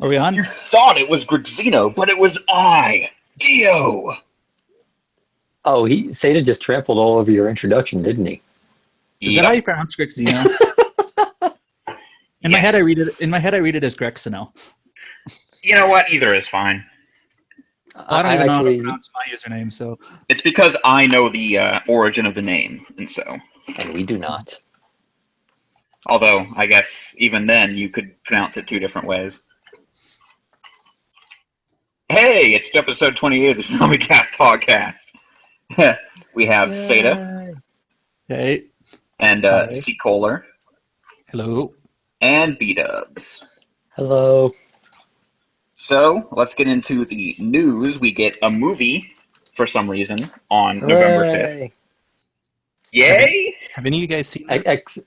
Are we on? You thought it was Grixino, but it was I, Dio. Oh, Seda just trampled all over your introduction, didn't he? Is that how you pronounce Grixino? In my head, I read it as Grexino. You know what? Either is fine. I don't even know how to pronounce my username, so... It's because I know the origin of the name, and so... And we do not. Although, I guess, even then, you could pronounce it two different ways. Hey, it's episode 28 of the ToonamiGAF podcast. We have Seda. Hey. And C. Kohler. Hello. And B-Dubs. Hello. So, let's get into the news. We get a movie, for some reason, on November 5th. Yay! Have any of you guys seen this?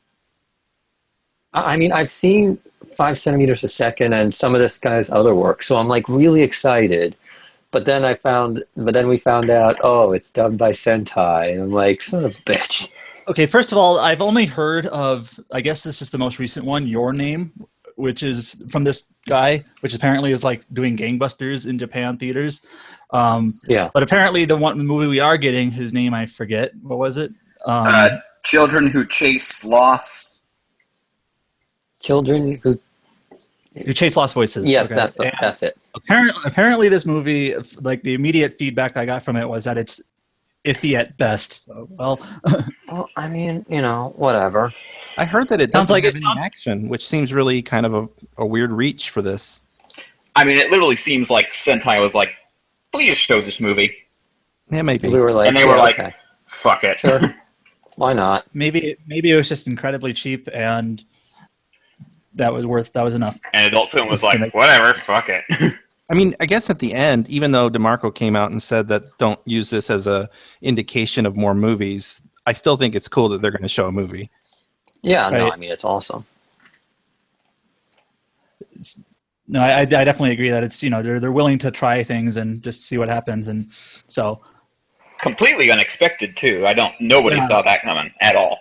I mean, I've seen 5 centimeters a second and some of this guy's other work, so I'm like really excited. But then we found out, oh, it's dubbed by Sentai, and I'm like, son of a bitch. Okay, first of all, I've only heard of, I guess this is the most recent one, Your Name, which is from this guy, which apparently is like doing gangbusters in Japan theaters. Yeah. But apparently the movie we are getting, whose name I forget, what was it? Children Who Chase Lost. Children Who Chase Lost Voices. Yes, okay. that's it. Apparently this movie, like the immediate feedback I got from it was that it's iffy at best. So, well, I mean, whatever. I heard that it doesn't like have any action, which seems really kind of a weird reach for this. I mean, it literally seems like Sentai was like, please show this movie. Yeah, maybe. We were like, and they were like, okay. Fuck it. Sure. Why not? Maybe it was just incredibly cheap, and that was enough. And Adult Swim was like, whatever, fuck it. I mean, I guess at the end, even though DeMarco came out and said that don't use this as a indication of more movies, I still think it's cool that they're going to show a movie. Yeah, right. No, I mean, it's awesome. No, I definitely agree that it's, they're willing to try things and just see what happens, and so... Completely unexpected, too. Nobody saw that coming at all.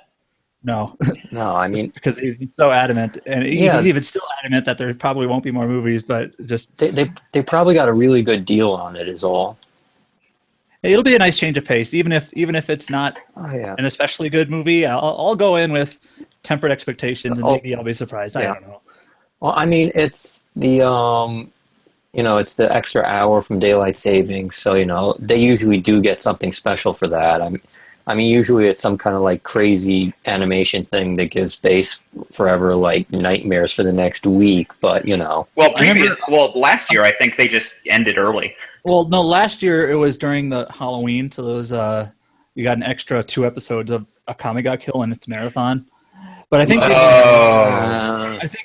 No. No, I mean... because he's so adamant, and he's even still adamant that there probably won't be more movies, but just... They probably got a really good deal on it is all. It'll be a nice change of pace, even if it's not an especially good movie. I'll go in with tempered expectations, and maybe I'll be surprised. I don't know. Well, I mean, it's the it's the extra hour from daylight savings, so they usually do get something special for that. I mean, usually it's some kind of like crazy animation thing that gives base forever like nightmares for the next week, but Well, last year I think they just ended early. Well, no, last year it was during the Halloween, so those you got an extra 2 episodes of A Kami Ga Kill and its marathon. But I think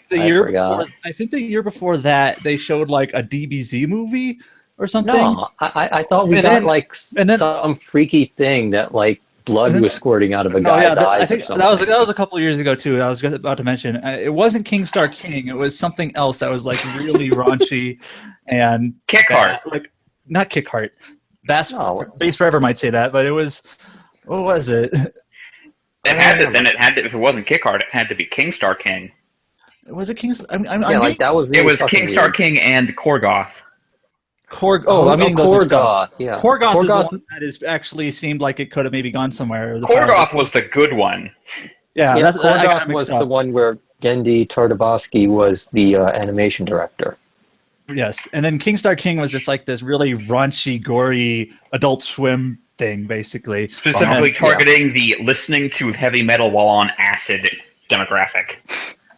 the year before that they showed like a DBZ movie or something. No, I thought we got some freaky thing that like blood was squirting out of a guy's eyes. I think that was a couple of years ago too. I was about to mention it wasn't King Star King. It was something else that was like really raunchy and Kick Heart. Like not Kick Heart. Base Forever might say that, but it was. What was it? If it wasn't Kick Heart, it had to be King Star King. Was it King? That was. Really it was King Star King and Korgoth. Korgoth. Yeah. Korgoth is the one that is actually seemed like it could have maybe gone somewhere. Korgoth was the good one. Yeah, Korgoth was the one where Gendy Tartakovsky was the animation director. Yes, and then King Star King was just like this really raunchy, gory Adult Swim thing, basically. Specifically targeting the listening to heavy metal while on acid demographic.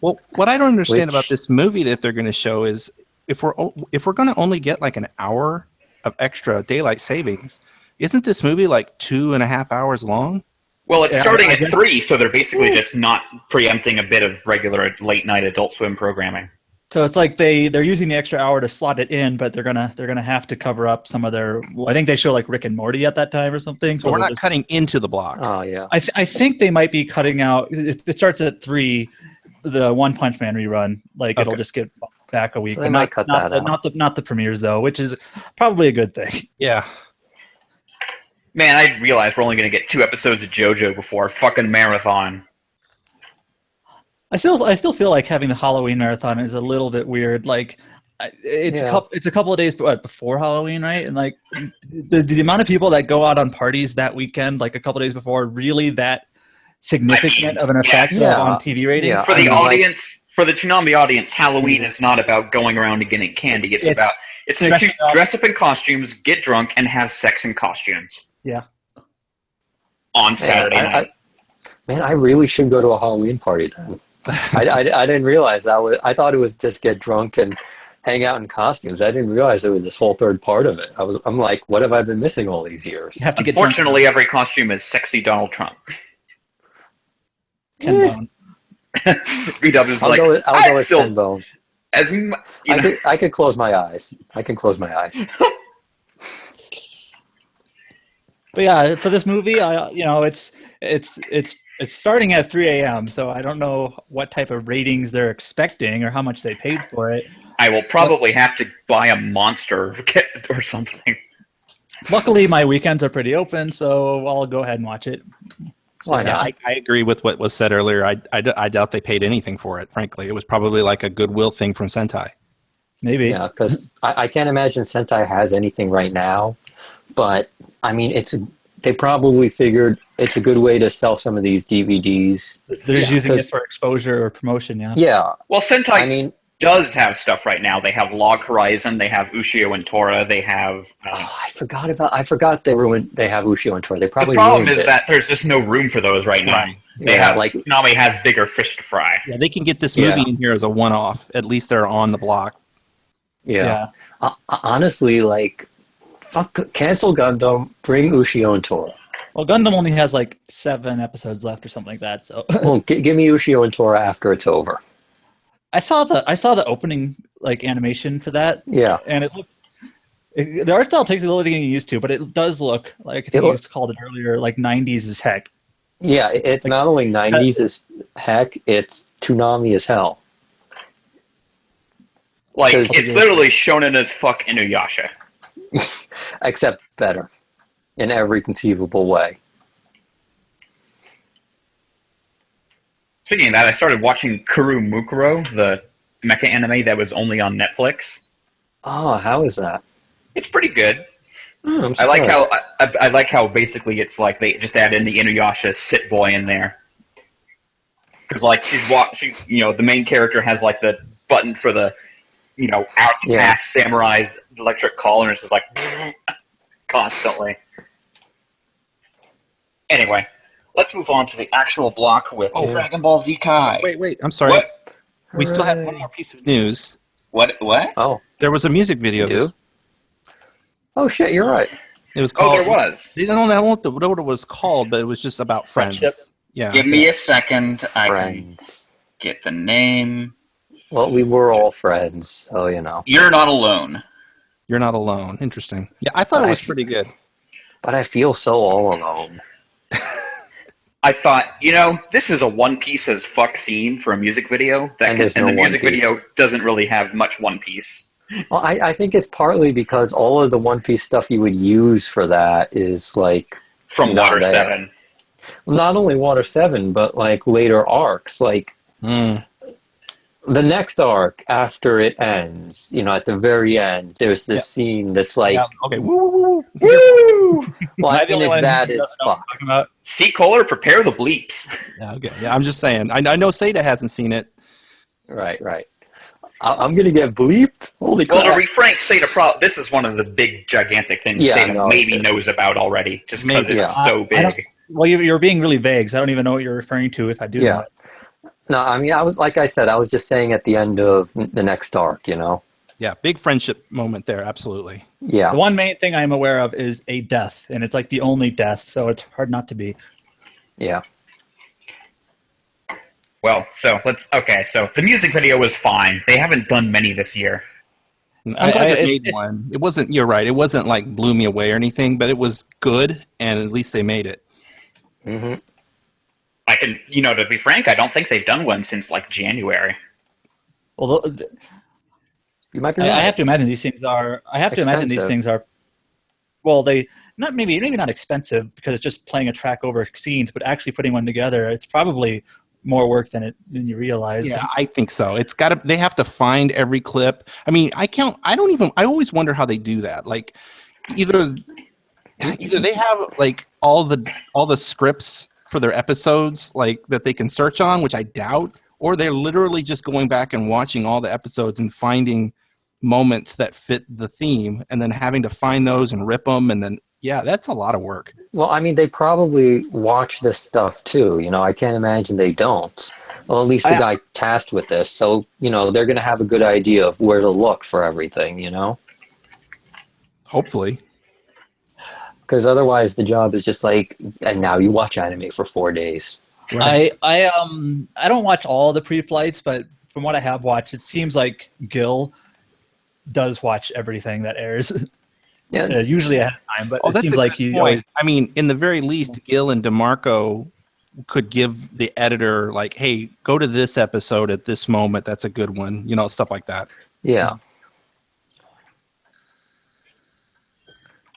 Well, what I don't understand about this movie that they're going to show is if we're going to only get like an hour of extra daylight savings, isn't this movie like 2.5 hours long? Well, it's starting at 3, so they're basically just not preempting a bit of regular late night Adult Swim programming. So it's like they're using the extra hour to slot it in, but they're gonna have to cover up some of their. I think they show like Rick and Morty at that time or something. So we're not cutting into the block. Oh yeah. I think they might be cutting out. It starts at 3, the One Punch Man rerun. Like it'll just get back a week. So they might cut that out. Not the premieres though, which is probably a good thing. Yeah. Man, I realize we're only gonna get 2 episodes of JoJo before fucking marathon. I still feel like having the Halloween marathon is a little bit weird. Like, It's Yeah. a couple of days before Halloween, right? And like the amount of people that go out on parties that weekend, like a couple of days before, really that significant of an effect Yeah. on TV ratings. Yeah. For I the mean, like- audience, for the Toonami audience, Halloween is not about going around and getting candy. It's about it's an excuse to dress up in costumes, get drunk, and have sex in costumes. Yeah. On Saturday night. Man, I really should go to a Halloween party then. I didn't realize that was. I thought it was just get drunk and hang out in costumes. I didn't realize there was this whole third part of it. I'm like, what have I been missing all these years? You have to get drunk. Unfortunately, every costume is sexy Donald Trump. Ken Bone. B-Dub is I'll like, go with still, Ken Bone. as you know, I could close my eyes. I can close my eyes. But yeah, for this movie, it's starting at 3 a.m. So I don't know what type of ratings they're expecting or how much they paid for it. I will probably have to buy a monster kit or something. Luckily, my weekends are pretty open, so I'll go ahead and watch it. Why Yeah, not? I agree with what was said earlier. I doubt they paid anything for it, frankly. It was probably like a goodwill thing from Sentai. Maybe. Yeah, because I can't imagine Sentai has anything right now. But I mean, they probably figured it's a good way to sell some of these DVDs. They're just using it for exposure or promotion, yeah. Yeah, Well, Sentai I mean, does have stuff right now. They have Log Horizon, they have Ushio and Tora, they have... I forgot they have Ushio and Tor. They the probably problem ruined is it. that there's just no room for those right now. Right. They Yeah, have like- Toonami has bigger fish to fry. Yeah, they can get this movie in here as a one-off. At least they're on the block. Yeah. Honestly, like, cancel Gundam, bring Ushio and Tora. Well, Gundam only has like 7 episodes left or something like that. So Well, give me Ushio and Tora after it's over. I saw the opening like animation for that, Yeah. and the art style takes a little getting used to, but it does look like I think you called it earlier, like 90s as heck. Yeah, it's not only 90s as heck, it's Toonami as hell. Like, 'Cause- it's literally shonen as fuck Inuyasha. Except better. In every conceivable way. Speaking of that, I started watching Kuru Mukuro, the mecha anime that was only on Netflix. Oh, how is that? It's pretty good. Oh, I'm I like surprised. how I like how basically it's like they just add in the Inuyasha sit boy in there. Because like the main character has like the button for the out ass samurai's electric collar, and it's just like constantly. Anyway, let's move on to the actual block with Dragon Ball Z Kai. Wait, I'm sorry. What? We still have one more piece of news. What? Oh. There was a music video. You do? Oh shit, you're right. It was Oh, called. there was. They don't know what it was called, but it was just about friends. Friendship. Yeah. Give me a second. I can Friends. get the name. Well, we were all friends, so You're not alone. You're not alone. Interesting. Yeah, I thought it was pretty good. But I feel so all alone. I thought, this is a One Piece as fuck theme for a music video. And there's no the music One Piece. video doesn't really have much One Piece. Well, I think it's partly because all of the One Piece stuff you would use for that is like From not Water there. 7. Not only Water 7, but like later arcs. Like the next arc after it ends, at the very end, there's this scene that's like, Yeah, okay. Woo, woo, woo, woo. woo! Well, Am I I the mean, only it's one that who as doesn't know what fuck. I'm talking about? See, Kohler, prepare the bleeps. Yeah, okay. Yeah, I'm just saying. I know Seda hasn't seen it. Right. I'm gonna get bleeped. Holy Well, to crap! refrank Seda, this is one of the big, gigantic things Yeah, Seda no, maybe it is. knows about already, just because Maybe. it's Yeah. so I don't- big. Well, you're being really vague, so I don't even know what you're referring to if I do know Yeah. it. No, I mean, I was just saying at the end of the next arc. Yeah, big friendship moment there. Absolutely. Yeah. The one main thing I'm aware of is a death, and it's like the only death, so it's hard not to be. Yeah. Well, so the music video was fine. They haven't done many this year. I'm glad they made one. It wasn't. You're right. It wasn't like blew me away or anything, but it was good, and at least they made it. Mm-hmm. I can, to be frank, I don't think they've done one since like January. Well, You might be I right. have to imagine these things are. Expensive. Well, they maybe not expensive because it's just playing a track over scenes, but actually putting one together, it's probably more work than you realize. Yeah, I think so. It's got to. They have to find every clip. I mean, I always wonder how they do that. Like, either they have like all the scripts for their episodes like that they can search on, which I doubt, or they're literally just going back and watching all the episodes and finding moments that fit the theme, and then having to find those and rip them, and then that's a lot of work. Well, I mean, they probably watch this stuff too. I can't imagine they don't. Well, at least the guy tasked with this, so they're going to have a good idea of where to look for everything. Hopefully, because otherwise the job is just like, and now you watch anime for 4 days. Right. I don't watch all the pre-flights, but from what I have watched, it seems like Gil does watch everything that airs. Yeah, usually ahead of time, but it seems like he. I mean, in the very least, Gil and DeMarco could give the editor like, "Hey, go to this episode at this moment. That's a good one." Stuff like that. Yeah.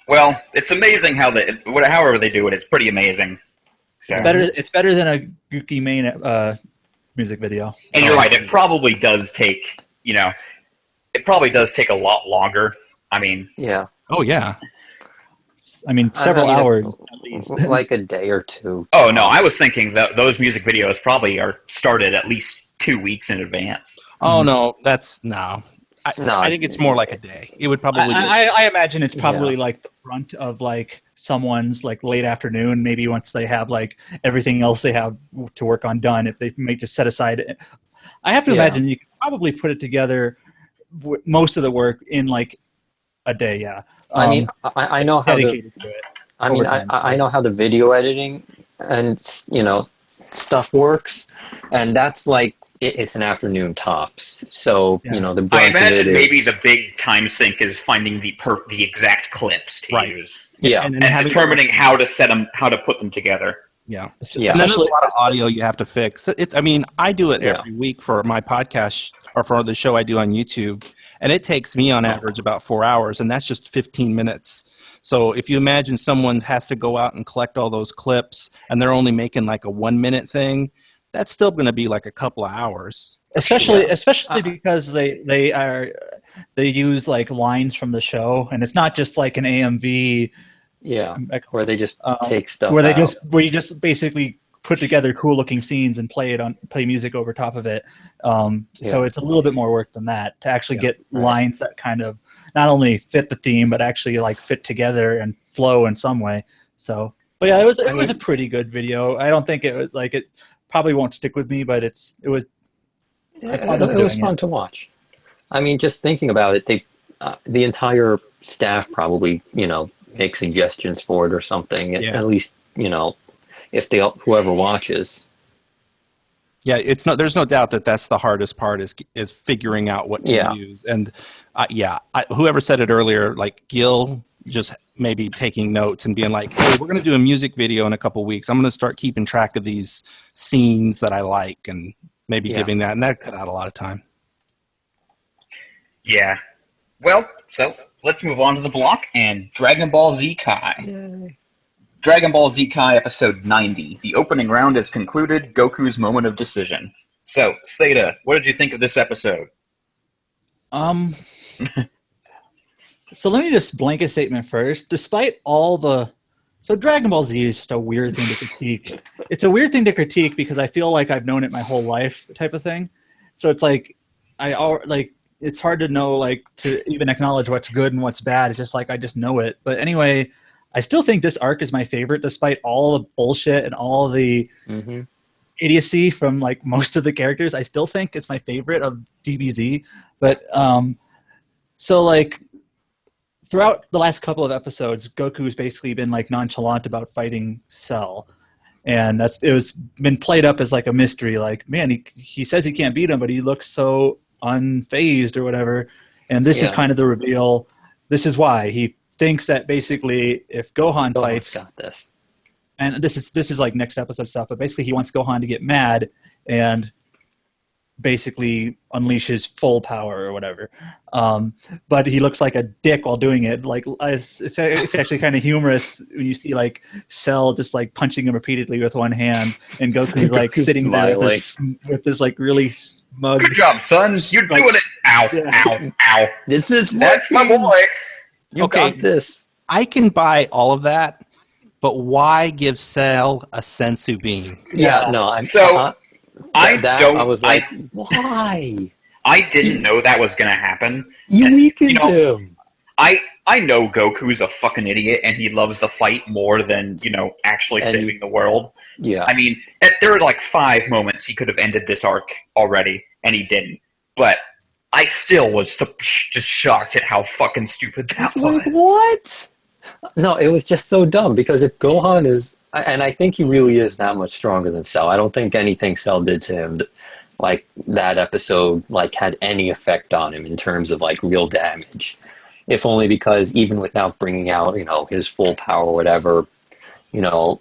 Well, it's amazing however they do it. It's pretty amazing. So. It's better than a Gookie Main music video. And you're right. It probably does take a lot longer. I mean. Yeah. Oh yeah. I mean, several hours at least. Like a day or two. Oh no, I was thinking that those music videos probably are started at least 2 weeks in advance. Oh no, that's no. I think it's more like a day. It would probably. I imagine it's probably like the front of like someone's like late afternoon. Maybe once they have like everything else they have to work on done, if they may just set aside. I have to imagine you could probably put it together, most of the work in like a day. Yeah. I mean, I know how I know how the video editing and stuff works, and that's like it's an afternoon tops. So the brunt I imagine of it maybe is, the big time sink is finding the exact clips to use. Yeah, and determining how to put them together. Yeah. Yeah. And then there's a lot of audio you have to fix. I mean, I do it every week for my podcast or for the show I do on YouTube, and it takes me on average about 4 hours, and that's just 15 minutes. So if you imagine someone has to go out and collect all those clips, and they're only making like a 1 minute thing, that's still going to be like a couple of hours. Especially because they use like lines from the show, and it's not just like an AMV. Yeah, where they just take stuff where out. Where you just basically put together cool looking scenes and play music over top of it. So it's a little bit more work than that to actually get lines that kind of not only fit the theme but actually like fit together and flow in some way. So, but yeah, it was a pretty good video. I don't think it was like it probably won't stick with me, but it was fun to watch. I mean, just thinking about it, the entire staff probably make suggestions for it or something. Yeah. At least if whoever watches. Yeah, there's no doubt that that's the hardest part is figuring out what to use. And whoever said it earlier, like Gil, just maybe taking notes and being like, "Hey, we're going to do a music video in a couple weeks. I'm going to start keeping track of these scenes that I like," and maybe giving that, and that cut out a lot of time. Yeah. Well, so let's move on to the block and Dragon Ball Z Kai. Yay. Dragon Ball Z Kai episode 90. The opening round is concluded. Goku's moment of decision. So, Seda, what did you think of this episode? So let me just blanket statement first. Despite all so Dragon Ball Z is just a weird thing to critique. It's a weird thing to critique because I feel like I've known it my whole life, type of thing. So it's like it's hard to know, like, to even acknowledge what's good and what's bad. It's just like I just know it. But anyway, I still think this arc is my favorite, despite all the bullshit and all the idiocy from like most of the characters. I still think it's my favorite of DBZ. But so like throughout the last couple of episodes, Goku's basically been like nonchalant about fighting Cell. And it was been played up as like a mystery. Like, man, he says he can't beat him, but he looks so unfazed or whatever. And this is kind of the reveal. This is why he thinks that basically if Gohan's fights, got this. And this is like next episode stuff, but basically he wants Gohan to get mad and basically unleash his full power or whatever. But he looks like a dick while doing it. Like it's actually kind of humorous when you see like Cell just like punching him repeatedly with one hand, and Goku's like sitting there with this like really smug. Good job, son. You're like, doing it. Ow, yeah. ow, ow. That's my boy. You got this. I can buy all of that, but why give Cell a sensu bean? Yeah, no, I'm so. I was like, why? I didn't know that was gonna happen. You weakened him. I know Goku's a fucking idiot and he loves the fight more than, actually saving the world. Yeah. I mean, there were like 5 moments he could have ended this arc already, and he didn't. But I still was just shocked at how fucking stupid that was. Like, what? No, it was just so dumb, because if Gohan is... And I think he really is that much stronger than Cell. I don't think anything Cell did to him, like that episode, like had any effect on him in terms of like real damage. If only because even without bringing out, his full power or whatever, Gohan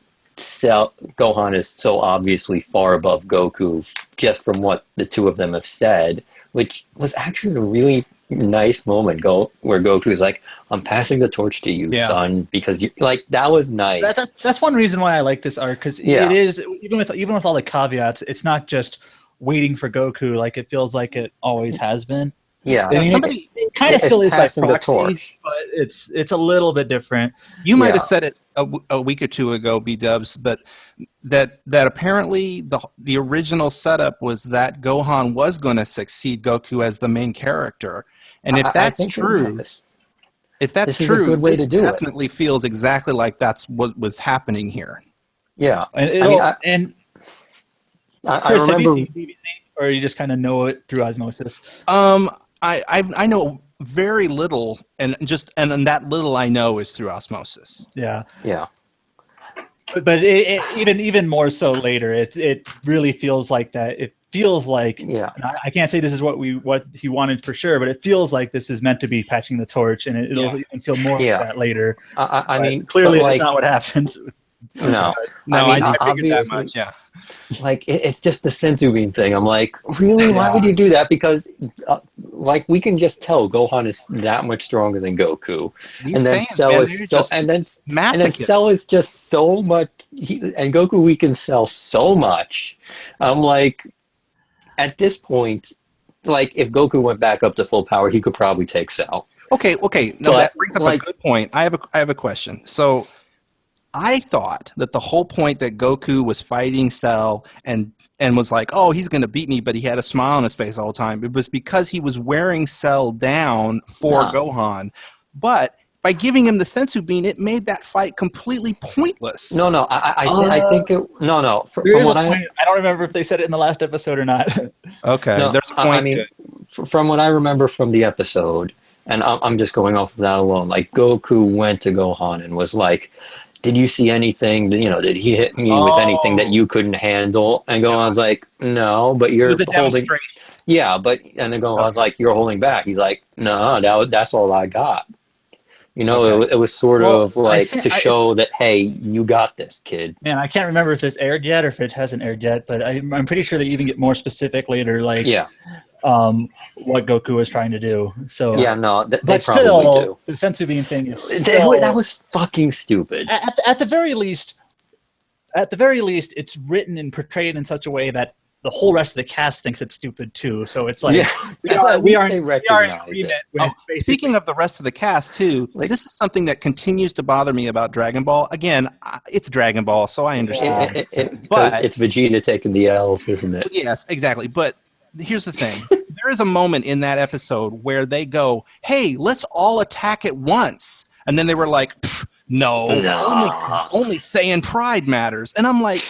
is so obviously far above Goku just from what the two of them have said, which was actually a really nice moment where Goku's like, I'm passing the torch to you, son, because that was nice. That's one reason why I like this arc, because it is, even with all the caveats, it's not just waiting for Goku like it feels like it always has been. Yeah, I mean, it kind of still is by proxy, but it's a little bit different. You might have said it a week or two ago, B-dubs, but that apparently the original setup was that Gohan was going to succeed Goku as the main character, and if that's true, this definitely feels exactly like that's what was happening here. Yeah, and I Chris, remember. have you seen BBC, or you just kind of know it through osmosis? I know very little, and that little I know is through osmosis. Yeah. But even more so later, it really feels like that. It feels like I can't say this is what he wanted for sure, but it feels like this is meant to be patching the torch, and it'll even feel more like that later. I mean, clearly that's not what happens. No, I figured that much. Yeah. Like, it's just the sensu bean thing. I'm like, really? Why would you do that? Because, we can just tell Gohan is that much stronger than Goku. And then Cell is just so much... and Goku weakens Cell so much. I'm like, at this point, if Goku went back up to full power, he could probably take Cell. Okay. No, that brings up a good point. I have a question. So... I thought that the whole point that Goku was fighting Cell and was like, oh, he's going to beat me, but he had a smile on his face all the time. It was because he was wearing Cell down for Gohan. But by giving him the sensu bean, it made that fight completely pointless. No, I think it... No. From what I don't remember if they said it in the last episode or not. Okay, there's a point. I mean, from what I remember from the episode, and I'm just going off of that alone, like, Goku went to Gohan and was like... Did you see anything? Did he hit me with anything that you couldn't handle? And Gohan's like, no, but you're holding. Yeah, and then Gohan's like, you're holding back. He's like, no, that's all I got. It was sort of like to show that, hey, you got this, kid. Man, I can't remember if this aired yet or if it hasn't aired yet, but I'm pretty sure they even get more specific later, what Goku was trying to do. So they but probably still, do. the sensu bean thing is that was fucking stupid. At the very least, it's written and portrayed in such a way that the whole rest of the cast thinks it's stupid too. So it's like we are in agreement with speaking of the rest of the cast too, this is something that continues to bother me about Dragon Ball. Again, it's Dragon Ball, so I understand. But it's Vegeta taking the L's, isn't it? Yes, exactly. But here's the thing. There is a moment in that episode where they go, hey, let's all attack at once. And then they were like, no. Only Saiyan pride matters. And I'm like,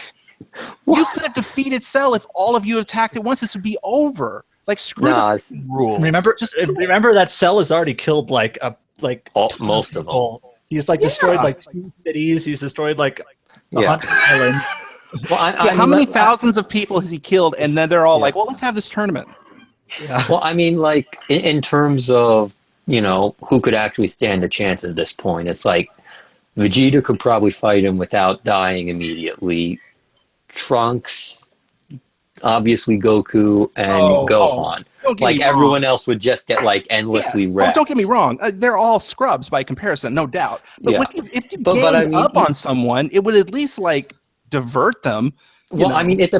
you could have defeated Cell if all of you attacked at once. This would be over. Like, screw the rules. Remember that Cell has already killed most of them. He's destroyed 2 cities. He's destroyed island. Well, how many thousands of people has he killed? And then they're all like, well, let's have this tournament. Yeah. Well, I mean, in terms of, who could actually stand a chance at this point, it's like Vegeta could probably fight him without dying immediately. Trunks, obviously Goku and Gohan. Don't get Like me wrong. everyone else would just get like endlessly Yes. wrecked. Don't get me wrong. They're all scrubs by comparison, no doubt. But Yeah. if you But ganged I mean, up on someone, it would at least like divert them. Well, I mean, it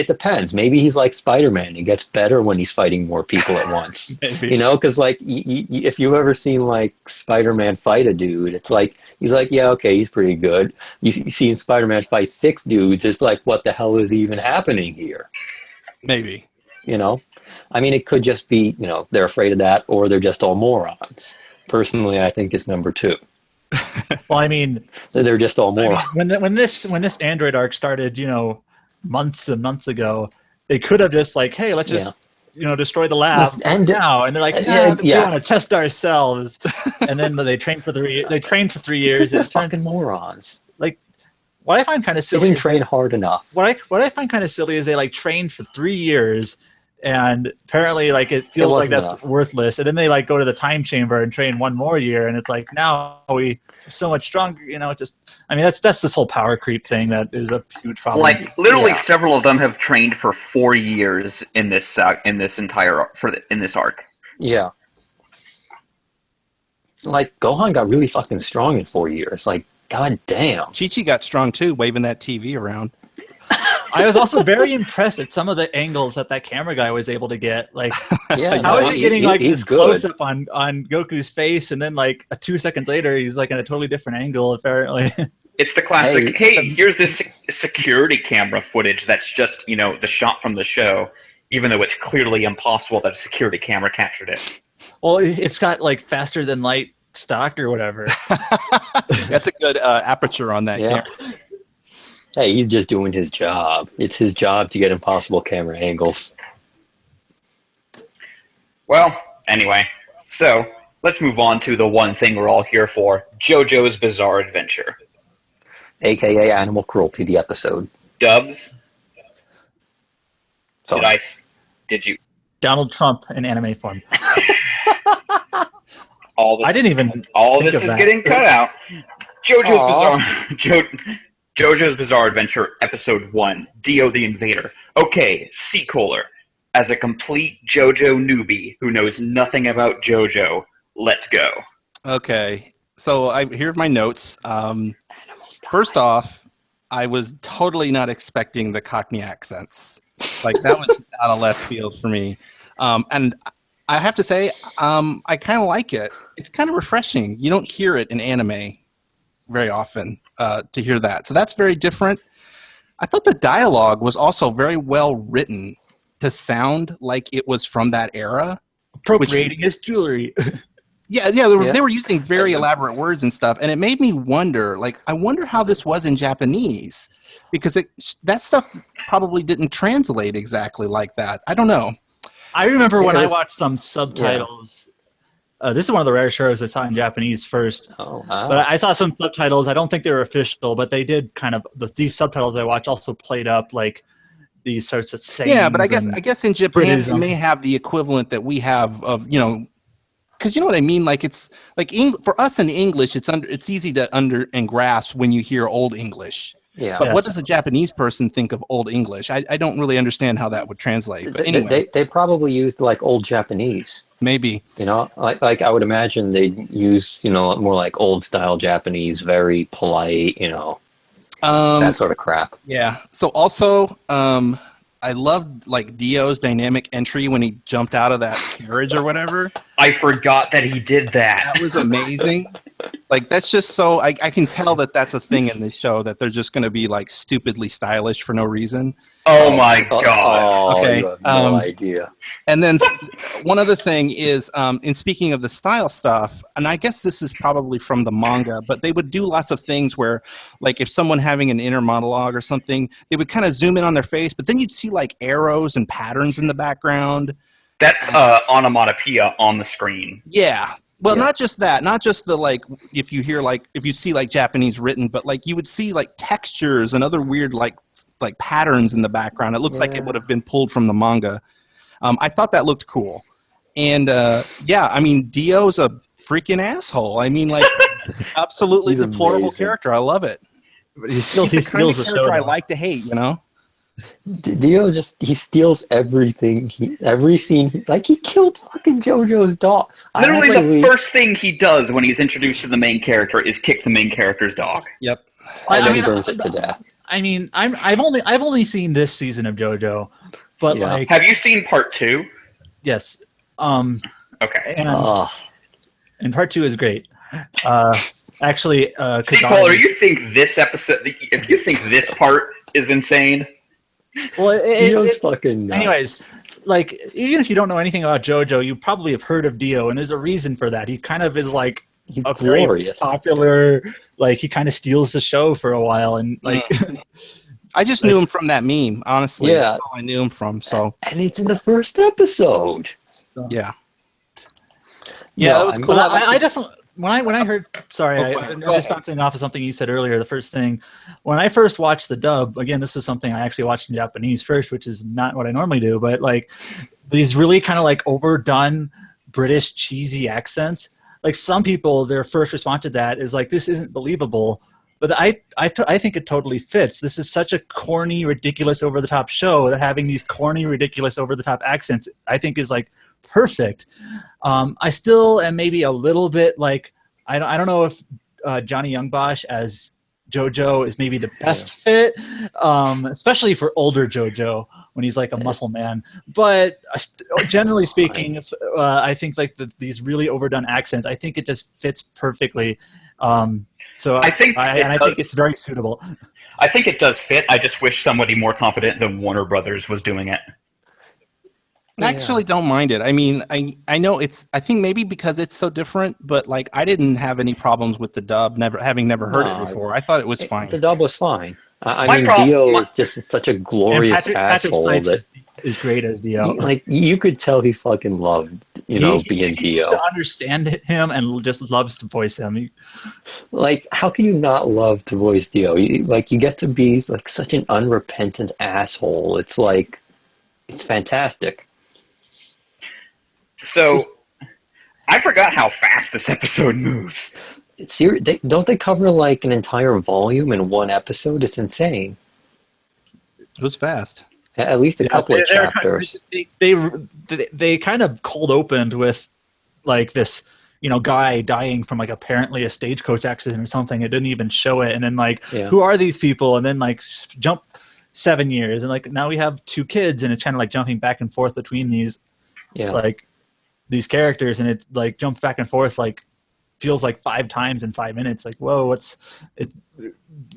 depends. Maybe he's like Spider-Man. He gets better when he's fighting more people at once. Maybe. You know, because like if you've ever seen like Spider-Man fight a dude, it's like he's like, yeah, okay, he's pretty good. You see Spider-Man fight 6 dudes, it's like, what the hell is even happening here? Maybe. You know, I mean, it could just be, you know, they're afraid of that, or they're just all morons. Personally, I think it's number 2. Well, I mean, They're just all morons. when this Android arc started, you know, months and months ago, they could have just like, hey, let's just destroy the lab now, and they're like, no, we want to test ourselves, and then they trained for 3 years. They trained for 3 years. They're fucking morons. Like, what I find kind of silly. They didn't train hard enough. What I find kind of silly is they like trained for 3 years, and apparently like it feels like that's worthless, and then they like go to the time chamber and train 1 more year, and it's like now we are so much stronger. You know, just I mean that's this whole power creep thing that is a huge problem. Like literally, several of them have trained for 4 years in this entire in this arc. Yeah. Like Gohan got really fucking strong in 4 years. Like, god damn. Chi-Chi got strong too, waving that TV around. I was also very impressed at some of the angles that camera guy was able to get. Like, how is he getting like this close up on Goku's face, and then like 2 seconds later, he's like in a totally different angle. Apparently, it's the classic. Hey, here's this security camera footage that's just the shot from the show, even though it's clearly impossible that a security camera captured it. Well, it's got like faster than light stock or whatever. That's a good aperture on that camera. Hey, he's just doing his job. It's his job to get impossible camera angles. Well, anyway, so let's move on to the one thing we're all here for, JoJo's Bizarre Adventure. AKA Animal Cruelty, the episode. Dubs? Sorry. Did you? Donald Trump in anime form. I didn't even all this is getting cut out. JoJo's Bizarre Adventure, Episode 1, Dio the Invader. Okay, Seacoler. As a complete JoJo newbie who knows nothing about JoJo, let's go. Okay, so here's my notes. First off, I was totally not expecting the Cockney accents. Like, that was out of left field for me. And I have to say, I kind of like it. It's kind of refreshing. You don't hear it in anime very often to hear that. So that's very different. I thought the dialogue was also very well written to sound like it was from that era. Appropriating his jewelry. They were using very elaborate words and stuff, and it made me wonder, like, I wonder how this was in Japanese, because that stuff probably didn't translate exactly like that. I don't know. I remember when I watched some subtitles. This is one of the rare shows I saw in Japanese first. Oh, wow. But I saw some subtitles. I don't think they were official, but they did kind of these subtitles I watched also played up like these sorts of sayings. Yeah, but I guess in Japan they may have the equivalent that we have of because you know what I mean. Like it's like for us in English, it's easy to and grasp when you hear Old English. Yeah. But what does a Japanese person think of Old English? I don't really understand how that would translate. But anyway, they probably used like Old Japanese. Maybe. Like I would imagine they'd use more like old style Japanese, very polite, that sort of crap. Yeah. So also, I loved like Dio's dynamic entry when he jumped out of that carriage or whatever. I forgot that he did that. That was amazing. Like, that's just so I can tell that that's a thing in this show, that they're just going to be like stupidly stylish for no reason. Oh my god. Okay. You have no idea. And then one other thing is, in speaking of the style stuff, and I guess this is probably from the manga, but they would do lots of things where, like, if someone having an inner monologue or something, they would kind of zoom in on their face, but then you'd see like arrows and patterns in the background. That's onomatopoeia on the screen. Yeah. Well, not just that, not just the, like, if you see like Japanese written, but like you would see like textures and other weird like patterns in the background. It looks like it would have been pulled from the manga. I thought that looked cool. And I mean, Dio's a freaking asshole. I mean, like, absolutely deplorable character. I love it. But he's the kind of character I like to hate, Dio he steals everything. Every scene, like he killed fucking JoJo's dog. Literally, the first thing he does when he's introduced to the main character is kick the main character's dog. Yep. And then he burns it to death. I mean, I've only seen this season of JoJo, but Yeah. like, Have you seen part 2? yes, Okay. and part 2 is great. Actually, See, Paul, you think this episode? If you think this part is insane, well, Dio's fucking nuts. anyways, like, even if you don't know anything about JoJo, you probably have heard of Dio, and there's a reason for that. He kind of is like He's a very glorious. popular, like, he kind of steals the show for a while, and like, I just knew him from that meme, honestly. Yeah. That's all I knew him from. So And it's in the first episode. yeah. Yeah, that was I'm- cool. but I definitely when I heard, sorry, Oh, I'm go ahead. just bouncing off of something you said earlier. The first thing, when I first watched the dub, again, this is something I actually watched in Japanese first, which is not what I normally do, but like these really kind of like overdone British cheesy accents. Like some people, their first response to that is like, this isn't believable. But I think it totally fits. This is such a corny, ridiculous, over-the-top show that having these corny, ridiculous, over-the-top accents, I think, is like perfect. I still am maybe a little bit like, I don't know if Johnny Youngbosh as JoJo is maybe the best fit, especially for older JoJo when he's like a muscle man. But generally speaking, I think like these really overdone accents, I think it just fits perfectly. So I think it's very suitable. I think it does fit. I just wish somebody more competent than Warner Brothers was doing it. I actually don't mind it. I mean, I know I think maybe because it's so different, but like I didn't have any problems with the dub, having never heard it before. I thought it was fine. The dub was fine. I mean, Dio is just such a glorious asshole Patrick is great as Dio. Like you could tell he fucking loved, being Dio. To understand him and just loves to voice him. Like, how can you not love to voice Dio? You get to be like such an unrepentant asshole. It's like, it's fantastic. So, I forgot how fast this episode moves. Don't they cover like an entire volume in one episode? It's insane. It was fast. At least a couple of chapters. They kind of cold opened with like this, guy dying from like apparently a stagecoach accident or something. It didn't even show it, and then like, who are these people? And then like jump 7 years, and like now we have 2 kids, and it's kind of like jumping back and forth between these, like these characters, and it like jumps back and forth like feels like 5 times in 5 minutes. Like, whoa, it's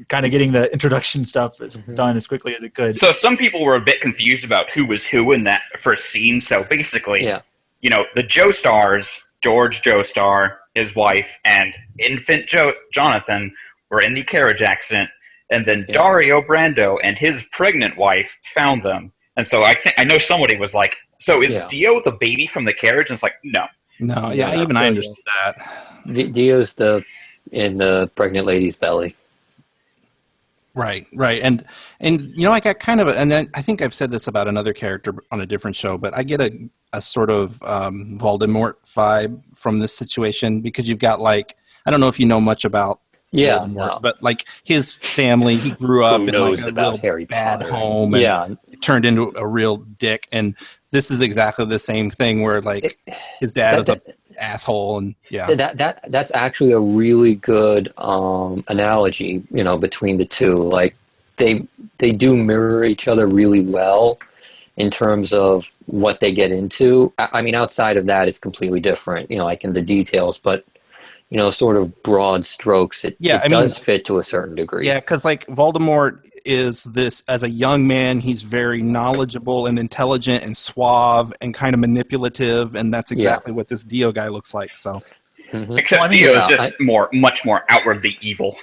kind of getting the introduction stuff done as quickly as it could. So some people were a bit confused about who was who in that first scene. So basically, the Joestars, George Joestar, his wife, and infant Jonathan were in the carriage accident, and then Dario Brando and his pregnant wife found them. And so I know somebody was like, so is Dio the baby from the carriage? And it's like, no. No, even I understood that. Dio's in the pregnant lady's belly. Right. And I got kind of and then I think I've said this about another character on a different show, but I get a sort of Voldemort vibe from this situation because you've got like, I don't know if you know much about Voldemort, but like his family, he grew up in like a real bad home and turned into a real dick, and this is exactly the same thing where like his dad is an asshole, and that's actually a really good analogy, between the two. Like they do mirror each other really well in terms of what they get into. I mean, outside of that, it's completely different, like in the details, but sort of broad strokes, it does fit to a certain degree. Yeah, because like Voldemort is this, as a young man, he's very knowledgeable and intelligent and suave and kind of manipulative, and that's exactly what this Dio guy looks like. So, except Dio is just much more outwardly evil.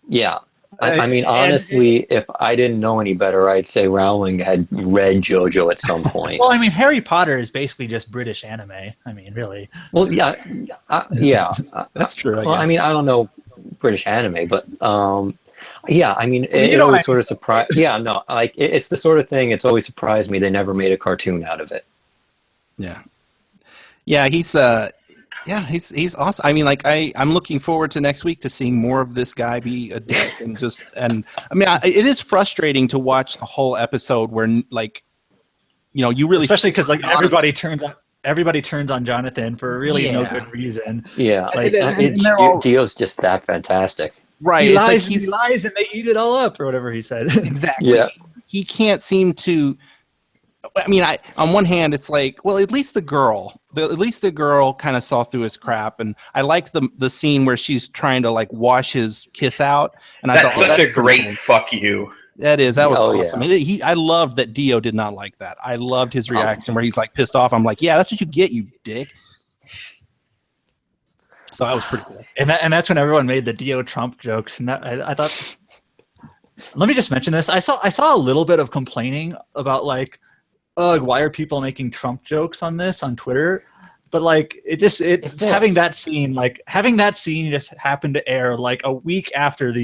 Yeah. I mean, honestly, if I didn't know any better, I'd say Rowling had read JoJo at some point. Well, I mean, Harry Potter is basically just British anime. I mean, really. Well, yeah. That's true. I mean, I don't know British anime, but I mean, it always sort of surprised. Yeah, no, like it's the sort of thing. It's always surprised me they never made a cartoon out of it. Yeah, he's Yeah, he's awesome. I mean, like I'm looking forward to next week to seeing more of this guy be a dick and I mean, it is frustrating to watch the whole episode where like, you really especially because like everybody turns on Jonathan for really no good reason. Yeah, Like and they're all Dio's just that fantastic. right. he It's like lies and he lies and they eat it all up or whatever he said. exactly. Yeah. He can't seem to. I mean, on one hand, it's like, well, at least the girl kind of saw through his crap, and I liked the scene where she's trying to like wash his kiss out, and I That's thought, such a great cool. fuck you. That was awesome. Yeah. I loved that Dio did not like that. I loved his reaction where he's like pissed off. I'm like, yeah, that's what you get, you dick. So that was pretty cool. And that's when everyone made the Dio Trump jokes, and that I thought. Let me just mention this. I saw a little bit of complaining about like, why are people making Trump jokes on Twitter? But like having that scene just happened to air like a week after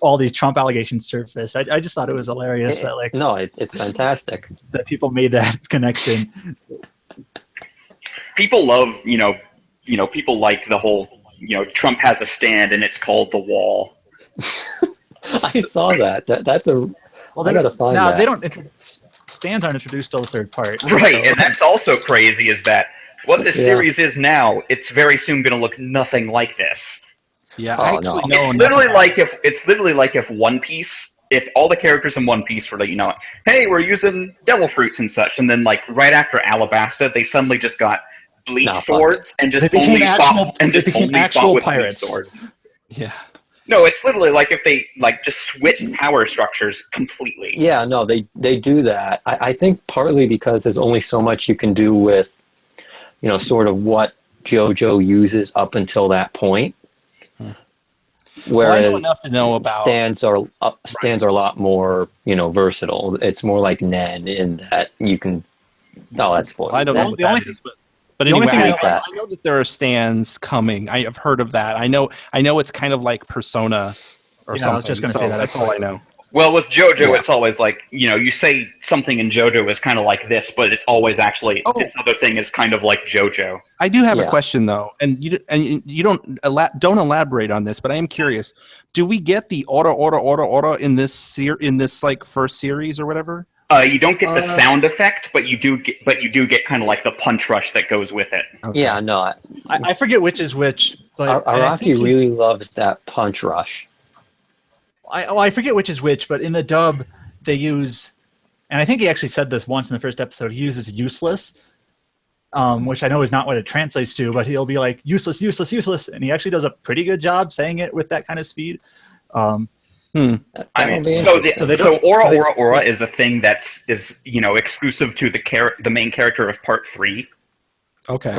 all these Trump allegations surfaced. I just thought it was hilarious that like it's fantastic that people made that connection. People love people like the whole Trump has a stand and it's called the wall. I saw that. That's a. Well, I gotta find that. They don't. Stands aren't introduced till the third part. Right, and that's also crazy. Is that what this series is now? It's very soon going to look nothing like this. Yeah, It's literally like if One Piece, if all the characters in One Piece were like, hey, we're using devil fruits and such, and then like right after Alabasta, they suddenly just got bleach swords and just only fought with pirates. Bleach swords. Yeah. No, it's literally like if they like just switched power structures completely. Yeah, no, they do that. I think partly because there's only so much you can do with, sort of what JoJo uses up until that point. Whereas I know enough to know about stands are a lot more versatile. It's more like Nen in that you can. Oh, that's spoiled. Well, I don't know what that is, but anyway, I know that there are stands coming. I have heard of that. I know it's kind of like Persona or something. I was just going to say that. That's all I know. Well, with JoJo, it's always like, you say something in JoJo is kind of like this, but it's always actually this other thing is kind of like JoJo. I do have a question though, and you don't elaborate on this, but I am curious. Do we get the order in this like first series or whatever? You don't get the sound effect, but you do get kind of like the punch rush that goes with it. Okay. Yeah, no. I forget which is which, but Araki really loves that punch rush. I forget which is which, but in the dub they use, and I think he actually said this once in the first episode. He uses useless, which I know is not what it translates to, but he'll be like useless, useless, useless, and he actually does a pretty good job saying it with that kind of speed. I mean, so aura is a thing is exclusive to the main character of Part 3. Okay.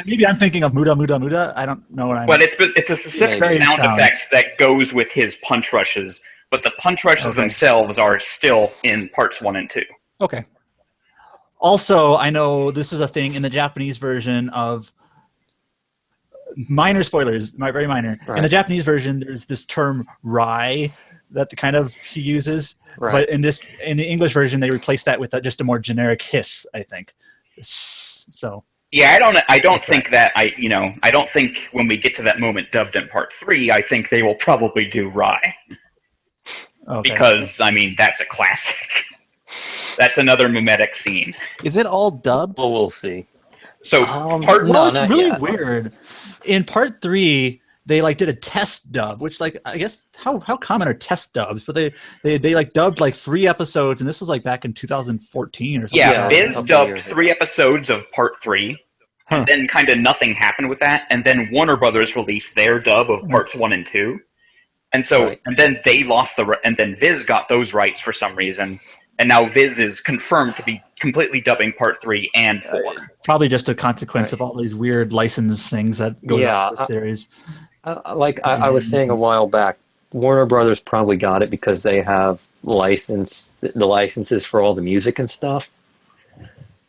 Maybe I'm thinking of Muda. I don't know what I'm. But it's a specific sound effect that goes with his punch rushes, but the punch rushes themselves are still in Parts 1 and 2. Okay. Also, I know this is a thing in the Japanese version of. Minor spoilers, very minor. Right. In the Japanese version, there's this term "rai" that he uses, but in the English version, they replace that with just a more generic hiss. I think. So. Yeah, I don't think that I don't think when we get to that moment dubbed in Part 3, I think they will probably do rai. Okay. Because I mean that's a classic. That's another mimetic scene. Is it all dubbed? Well, we'll see. So it's really weird. In Part 3, they did a test dub, which I guess how common are test dubs? But they dubbed 3 episodes, and this was back in 2014 or something. Yeah, Viz dubbed 3 episodes of Part 3, and then kind of nothing happened with that, and then Warner Brothers released their dub of Parts 1 and 2, and so and then they lost and then Viz got those rights for some reason. And now Viz is confirmed to be completely dubbing Part 3 and 4. Probably just a consequence of all these weird license things that go on with the series. I was saying a while back, Warner Brothers probably got it because they have the licenses for all the music and stuff.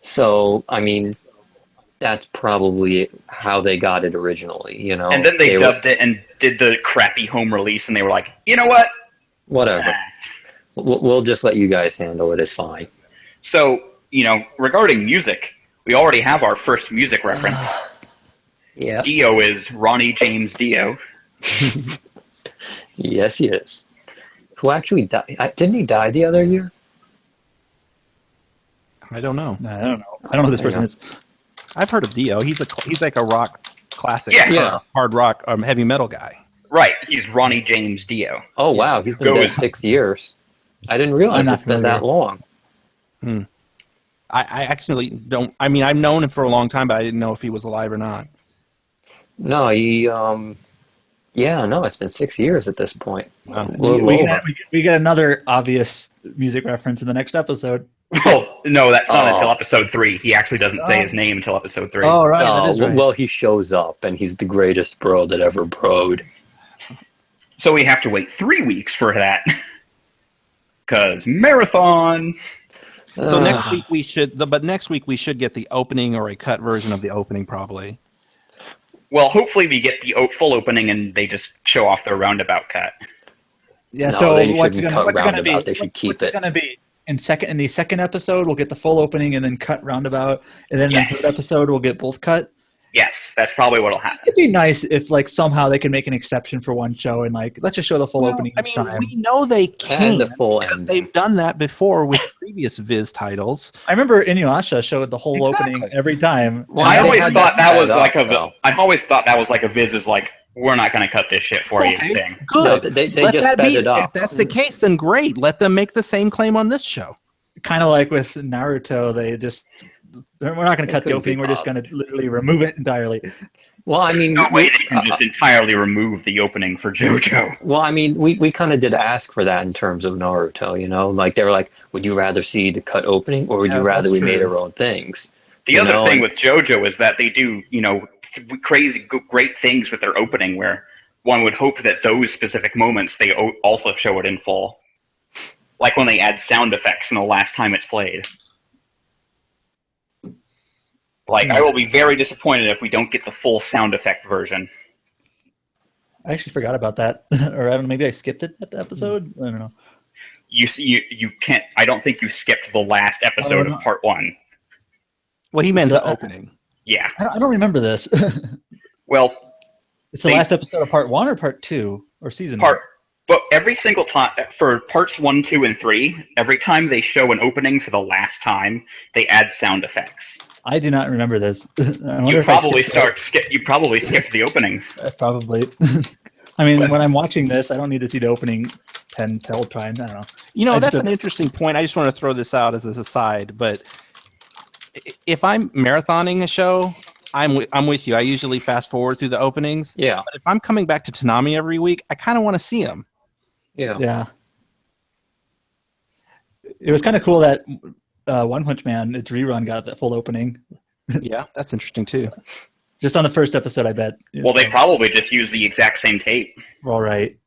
So, I mean, that's probably how they got it originally, And then they dubbed it and did the crappy home release, and they were like, you know what? Whatever. We'll just let you guys handle it. It's fine. So, regarding music, we already have our first music reference. Yeah. Dio is Ronnie James Dio. Yes, he is. Who actually died? Didn't he die the other year? I don't know. No, I don't know. I don't know who this person is. I've heard of Dio. He's like a rock classic, Yeah. hard rock, heavy metal guy. Right, he's Ronnie James Dio. Oh, wow. He's been dead 6 years. I didn't realize it's been that long. I actually don't. I mean, I've known him for a long time, but I didn't know if he was alive or not. No, he. Yeah, no, it's been 6 years at this point. Wow. We get another obvious music reference in the next episode. Oh, no, that's not until episode 3. He actually doesn't say his name until episode 3. Oh, right. That is right. Well, he shows up, and he's the greatest bro that ever broed. So we have to wait 3 weeks for that. Because marathon. So next week we should, but next week we should get the opening or a cut version of the opening, probably. Well, hopefully we get the full opening and they just show off their roundabout cut. Yeah. No, so they what's shouldn't going cut to be? roundabout. They should keep what's it it. going to be? In the second episode, we'll get the full opening and then cut roundabout, and then in the third episode, we'll get both cut. Yes, that's probably what'll happen. It'd be nice if, like, somehow they could make an exception for one show and, like, let's just show the full opening each time. We know they can the full because ending. they've done that before with previous Viz titles. I remember Inuyasha showed the whole opening every time. Well, I they always had thought that was set like up, I always thought that was like a Viz's like, we're not going to cut this shit for you thing. Good. No, they Let just that sped be. it up. If that's the case, then great. Let them make the same claim on this show. Kind of like with Naruto, we're not going to cut the couldn't opening. be We're just going to literally remove it entirely. Well, I mean, No way they can just entirely remove the opening for JoJo. well, I mean, we kind of did ask for that in terms of Naruto. You know, like they were like, would you rather see the cut opening, or would you rather that's we made true. our own things? The other thing with JoJo is that they do, crazy great things with their opening where one would hope that those specific moments they also show it in full. Like when they add sound effects in the last time it's played. Like, I will be very disappointed if we don't get the full sound effect version. I actually forgot about that, or I don't know, maybe I skipped it at the episode. I don't know. You can't. I don't think you skipped the last episode of part 1. Well, he meant the opening. Yeah. I don't remember this. Well, it's the last episode of part 1 or part 2 or season. But every single time for parts 1, 2, and 3, every time they show an opening for the last time, they add sound effects. I do not remember this. You probably skipped the openings. Probably. I mean, when I'm watching this, I don't need to see the opening 10 times. I don't know. That's an interesting point. I just want to throw this out as an aside, but if I'm marathoning a show, I'm with you. I usually fast forward through the openings. Yeah. But if I'm coming back to Toonami every week, I kind of want to see them. Yeah. It was kind of cool that One Punch Man, its rerun, got that full opening. Yeah, that's interesting too. Just on the first episode, I bet. Well, they probably just used the exact same tape. All right.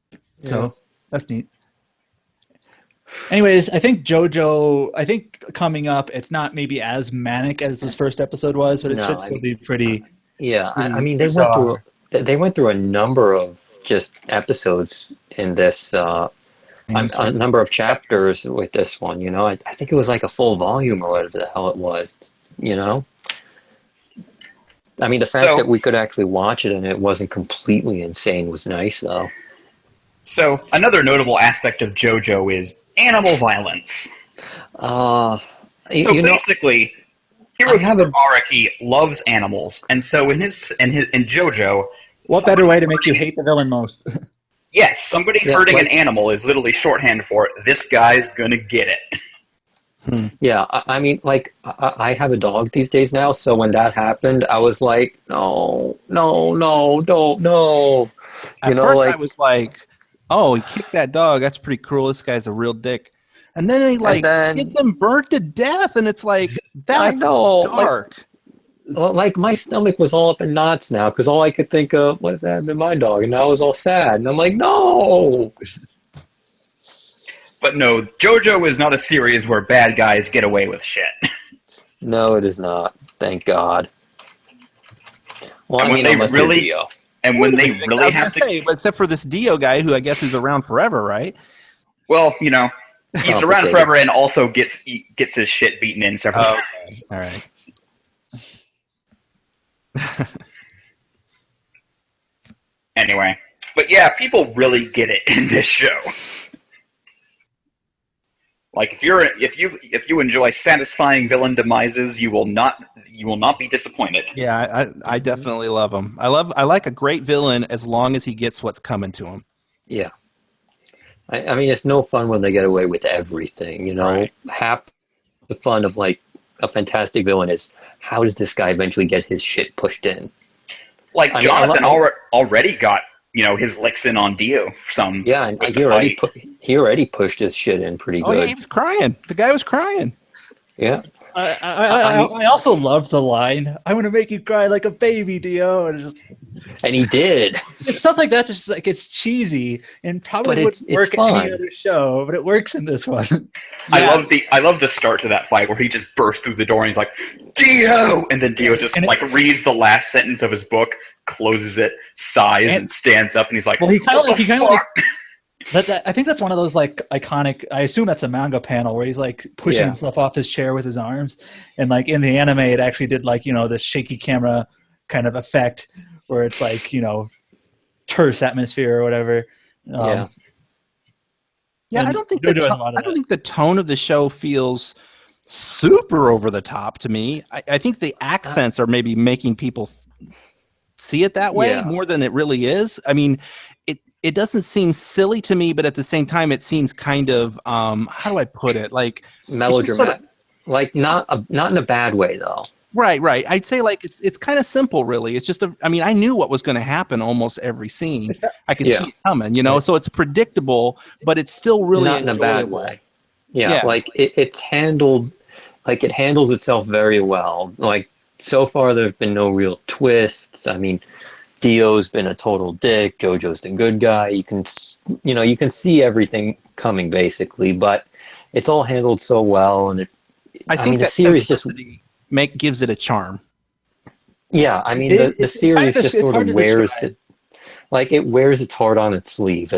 So that's neat. Anyways, I think JoJo, coming up, it's not maybe as manic as this first episode was, but it should still be pretty. Yeah, I mean, they went through a number of just episodes in this, a number of chapters with this one. You know, I think it was like a full volume or whatever the hell it was. You know, I mean, the fact that we could actually watch it and it wasn't completely insane was nice, though. So another notable aspect of JoJo is animal violence. Basically, Hirohito Araki loves animals, and so in JoJo, what better way to make you hate the villain most? Yes, somebody hurting an animal is literally shorthand for this guy's gonna get it. Yeah, I mean, like, I have a dog these days now, so when that happened, I was like, no. At first, I was like, oh, he kicked that dog. That's pretty cruel. This guy's a real dick. And then he gets him burnt to death, and it's like, that's dark. Like my stomach was all up in knots now because all I could think of, what if that had been my dog? And now I was all sad. And I'm like, no. But no, JoJo is not a series where bad guys get away with shit. No, it is not. Thank God. Well, when they really have to say, except for this Dio guy, who I guess is around forever, right? Well, he's around forever and also gets his shit beaten in several times. All right. Anyway, but yeah, people really get it in this show. Like if you enjoy satisfying villain demises, you will not be disappointed. Yeah, I definitely love them. I like a great villain as long as he gets what's coming to him. Yeah. I mean, it's no fun when they get away with everything, you know? Right. Half the fun of, like, a fantastic villain is how does this guy eventually get his shit pushed in? Like, Jonathan already got, his licks in on Dio. Yeah, and he already pushed his shit in pretty good. Oh, yeah, he was crying. The guy was crying. Yeah. I also loved the line, "I want to make you cry like a baby, Dio," And he did. It's stuff like that. Just like it's cheesy and probably wouldn't work in any other show, but it works in this one. Yeah. I love the start to that fight where he just bursts through the door and he's like, "Dio!" And then Dio just reads the last sentence of his book, closes it, sighs, and stands up, and he's like, "Well, he kind of I think that's one of those like iconic. I assume that's a manga panel where he's like pushing himself off his chair with his arms, and like in the anime, it actually did like this shaky camera kind of effect where it's like terse atmosphere or whatever. Yeah, I don't think the tone of the show feels super over the top to me. I think the accents are maybe making people see it that way more than it really is. I mean, it doesn't seem silly to me, but at the same time, it seems kind of how do I put it? Like melodramatic, like not in a bad way though. Right. I'd say like it's kind of simple, really. It's just I knew what was going to happen almost every scene. I could see it coming, So it's predictable, but it's still really not in a bad way. Yeah. Like it's handled, like it handles itself very well. Like so far, there's been no real twists. I mean, Dio's been a total dick. JoJo's the good guy. You can see everything coming basically, but it's all handled so well, and I think the series just gives it a charm. Yeah, I mean the series just sort of wears it, like it wears its heart on its sleeve.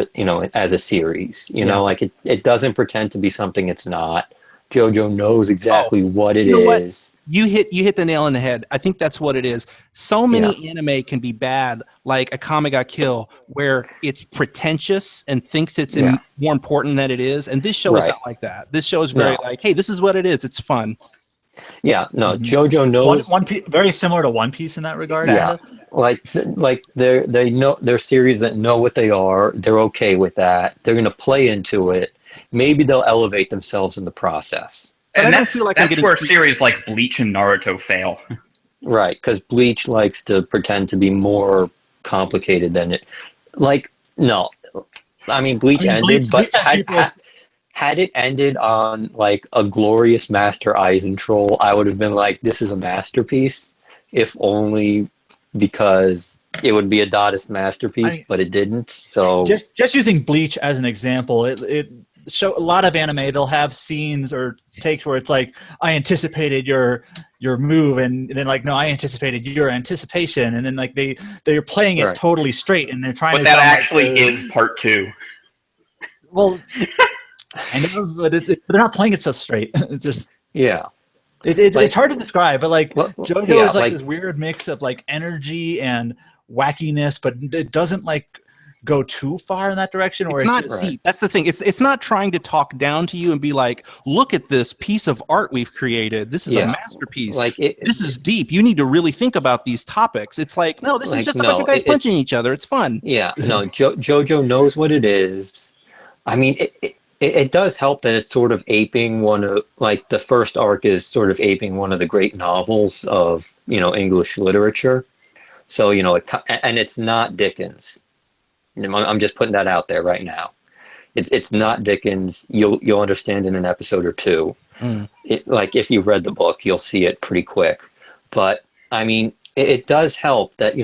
As a series, like it doesn't pretend to be something it's not. JoJo knows exactly what it is. You hit the nail on the head. I think that's what it is. So many anime can be bad, like Akame ga Kill, where it's pretentious and thinks it's more important than it is. And this show is not like that. This show is very like, hey, this is what it is. It's fun. Yeah, no, JoJo knows. Very similar to One Piece in that regard. Yeah, like they know they're series that know what they are. They're okay with that. They're going to play into it. Maybe they'll elevate themselves in the process. And I don't feel like that's where series like Bleach and Naruto fail. Right, because Bleach likes to pretend to be more complicated than it. Like, no. I mean, Bleach ended, but had it ended on, like, a glorious Master Aizen I would have been like, this is a masterpiece, if only because it would be a Dadaist masterpiece, but it didn't, so... Just using Bleach as an example, it show a lot of anime, they'll have scenes or takes where it's like, I anticipated your move, and then like, no, I anticipated your anticipation, and then like they're playing it totally straight, and they're trying to... But that actually is part 2. Well, I know, but they're not playing it so straight. It's just... Yeah. It's hard to describe, but like JoJo is like this weird mix of like energy and wackiness, but it doesn't like go too far in that direction. Or it's not deep. That's the thing. It's not trying to talk down to you and be like, look at this piece of art we've created. This is a masterpiece. Like this is deep. You need to really think about these topics. It's like, no, this is just a bunch of guys punching each other. It's fun. Yeah, no, JoJo knows what it is. I mean, it does help that it's sort of aping one of, like, the first arc is sort of aping one of the great novels of, English literature. So, and it's not Dickens. I'm just putting that out there right now. It's not Dickens. You'll understand in an episode or two. Like, if you've read the book, you'll see it pretty quick. But, I mean, it does help that,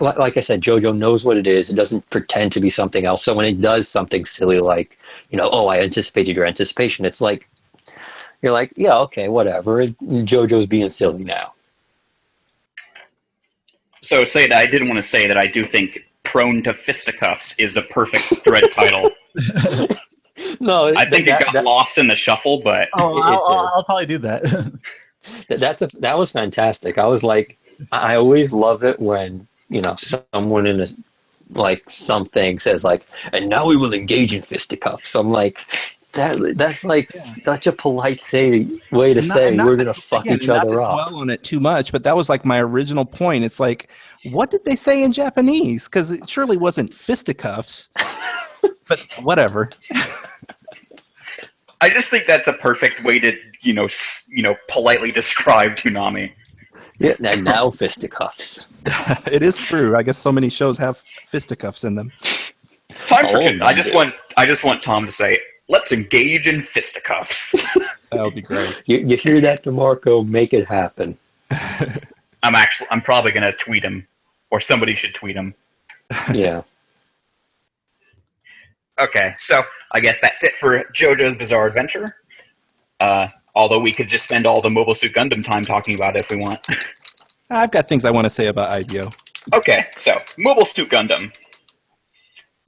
like I said, JoJo knows what it is. It doesn't pretend to be something else. So when it does something silly like, I anticipated your anticipation, it's like, you're like, yeah, okay, whatever. JoJo's being silly now. So I did want to say that I do think Prone to Fisticuffs is a perfect thread title. No, I think it got lost in the shuffle, but... I'll probably do that. That was fantastic. I was like, I always love it when someone in a like something says like, and now we will engage in fisticuffs. I'm like, that's like such a polite way to say we're gonna fuck each not other to up. dwell on it too much, but that was like my original point. It's like, what did they say in Japanese? Because it surely wasn't fisticuffs. But whatever. I just think that's a perfect way to politely describe Toonami. Yeah, and now fisticuffs. It is true. I guess so many shows have fisticuffs in them. I just want Tom to say, "Let's engage in fisticuffs." That would be great. You hear that, DeMarco? Make it happen. I'm probably gonna tweet him, or somebody should tweet him. Yeah. Okay, so I guess that's it for JoJo's Bizarre Adventure. Although we could just spend all the Mobile Suit Gundam time talking about it if we want. I've got things I want to say about IBO. Okay, so Mobile Suit Gundam.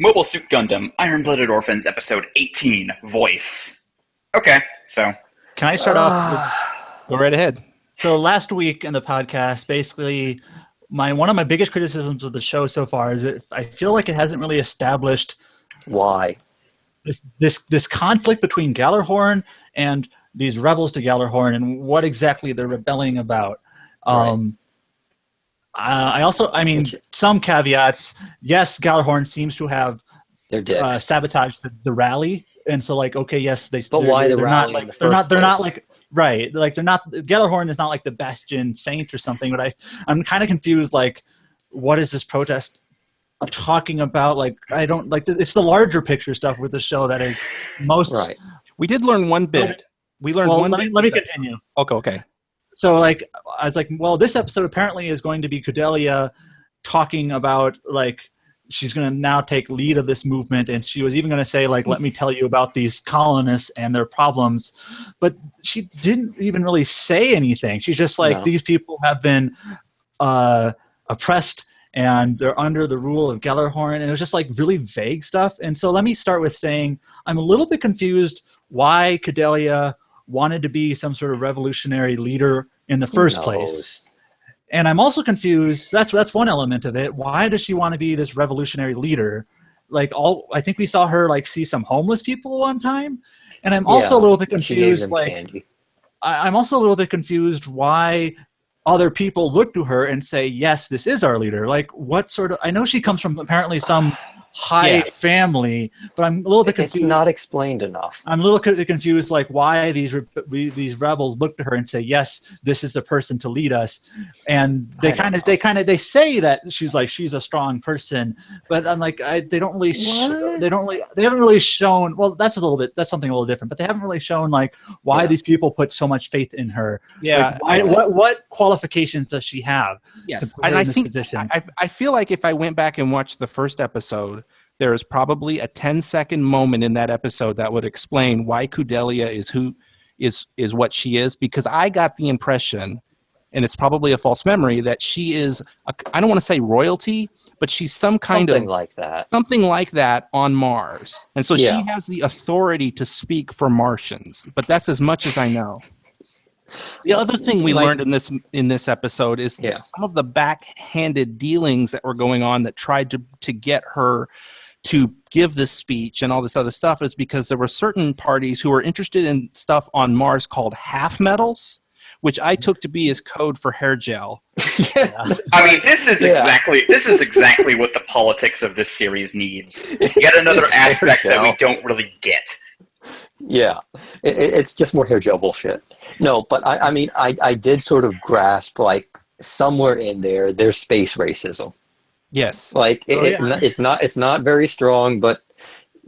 Mobile Suit Gundam, Iron-Blooded Orphans, Episode 18, Voice. Okay, so... Can I start off? Go right ahead. So last week in the podcast, basically, one of my biggest criticisms of the show so far is that I feel like it hasn't really established why this conflict between Gallarhorn and these rebels to Gallarhorn and what exactly they're rebelling about. Right. I mean, some caveats. Yes, Gallarhorn seems to have sabotaged the rally, and so like, okay, yes, But why the rally? They're not like right. Like they're not. Gallarhorn is not like the Bastion Saint or something. But I'm kind of confused. Like, what is this protest talking about? Like, I don't like. It's the larger picture stuff with the show that is most. Right. We did learn one bit. We learned one bit. Let me continue. Okay. So, like, I was like, well, this episode apparently is going to be Cordelia talking about, like, she's going to now take lead of this movement, and she was even going to say, like, let me tell you about these colonists and their problems. But she didn't even really say anything. She's just like, these people have been oppressed, and they're under the rule of Gallarhorn, and it was just, like, really vague stuff. And so let me start with saying I'm a little bit confused why Cordelia wanted to be some sort of revolutionary leader in the first place. And I'm also confused. That's one element of it. Why does she want to be this revolutionary leader? Like, I think we saw her like see some homeless people one time, and I'm also a little bit confused. Like, I'm also a little bit confused why other people look to her and say, "Yes, this is our leader." Like, what sort of? I know she comes from apparently some high family, but I'm a little bit confused. It's not explained enough. I'm a little confused, like why these rebels look to her and say, "Yes, this is the person to lead us," and they say that she's a strong person, but I'm like, they haven't really shown. Well, that's something a little different, but they haven't really shown like why these people put so much faith in her. Yeah, like, what qualifications does she have? Yes, and I think I feel like if I went back and watched the first episode, there is probably a 10-second moment in that episode that would explain why Cordelia is what she is, because I got the impression, and it's probably a false memory, that she is I don't want to say royalty, but she's something like that on Mars, and so she has the authority to speak for Martians. But that's as much as I know. The other thing we learned in this episode is some of the backhanded dealings that were going on that tried to get her to give this speech and all this other stuff is because there were certain parties who were interested in stuff on Mars called half metals, which I took to be as code for hair gel. I mean, this is exactly what the politics of this series needs. Yet another aspect that we don't really get. Yeah, it's just more hair gel bullshit. No, but I mean, I did sort of grasp, like, somewhere in there's space racism. Yes. Like, it's not very strong, but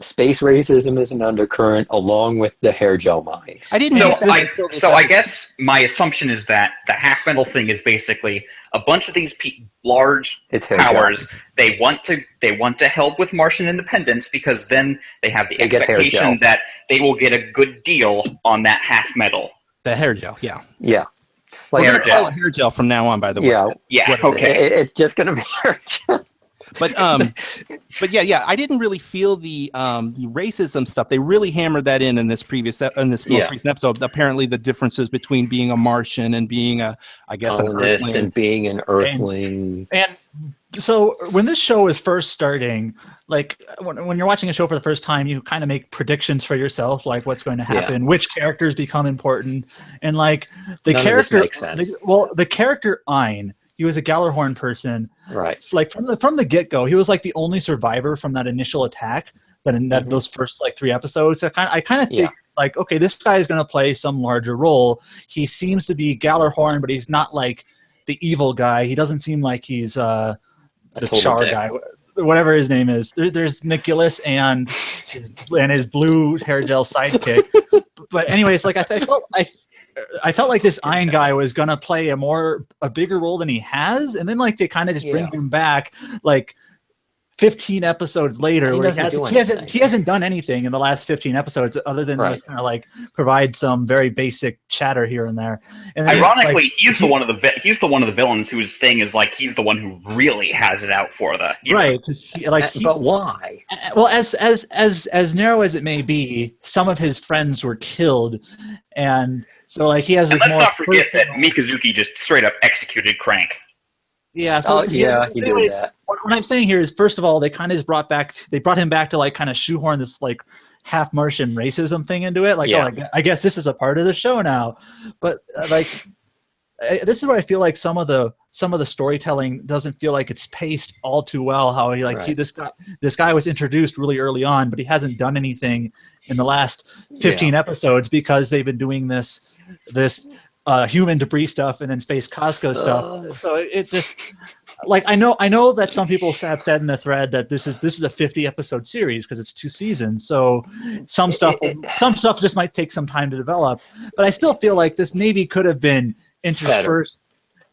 space racism is an undercurrent along with the hair gel mines. I didn't get that. So I guess my assumption is that the half metal thing is basically a bunch of these large powers. They want to help with Martian independence because then they have the expectation that they will get a good deal on that half metal. The hair gel, yeah. Yeah. Like, we're going to call it hair gel from now on, by the way. Yeah, okay. It's just going to be hair gel. But I didn't really feel the racism stuff. They really hammered that in this most recent episode. Apparently, the differences between being a Martian and being an Earthling, and being an Earthling, and So when this show is first starting, like when you're watching a show for the first time, you kind of make predictions for yourself, like what's going to happen, which characters become important, and like the None character. of this makes sense. The character Ein, he was a Gallarhorn person. Right. Like from the get go, he was like the only survivor from that initial attack. That in that those first like 3 episodes, I kind of think like, okay, this guy is going to play some larger role. He seems to be Gallarhorn, but he's not like the evil guy. He doesn't seem like he's the Char guy, whatever his name is. There's Nicholas and his blue hair gel sidekick. But anyways, like I felt like this Ein guy was gonna play a bigger role than he has, and then like they kind of just bring him back like 15 episodes later, where he hasn't done anything in the last 15 episodes other than just kind of like provide some very basic chatter here and there. And then, ironically, he's the one of the villains whose thing is like he's the one who really has it out for the right. But why? Well, as narrow as it may be, some of his friends were killed, and so like he has. And let's not forget that Mikazuki just straight up executed Crank. Yeah. So he did that. What I'm saying here is, first of all, they kind of just brought him back to like kind of shoehorn this like half Martian racism thing into it. Like, I guess this is a part of the show now. But like, this is where I feel like some of the storytelling doesn't feel like it's paced all too well. How this guy was introduced really early on, but he hasn't done anything in the last 15 episodes because they've been doing this human debris stuff and then space Costco stuff. So it just like I know that some people have said in the thread that this is a 50 episode series because it's 2 seasons. So some stuff just might take some time to develop. But I still feel like this maybe could have been interspersed,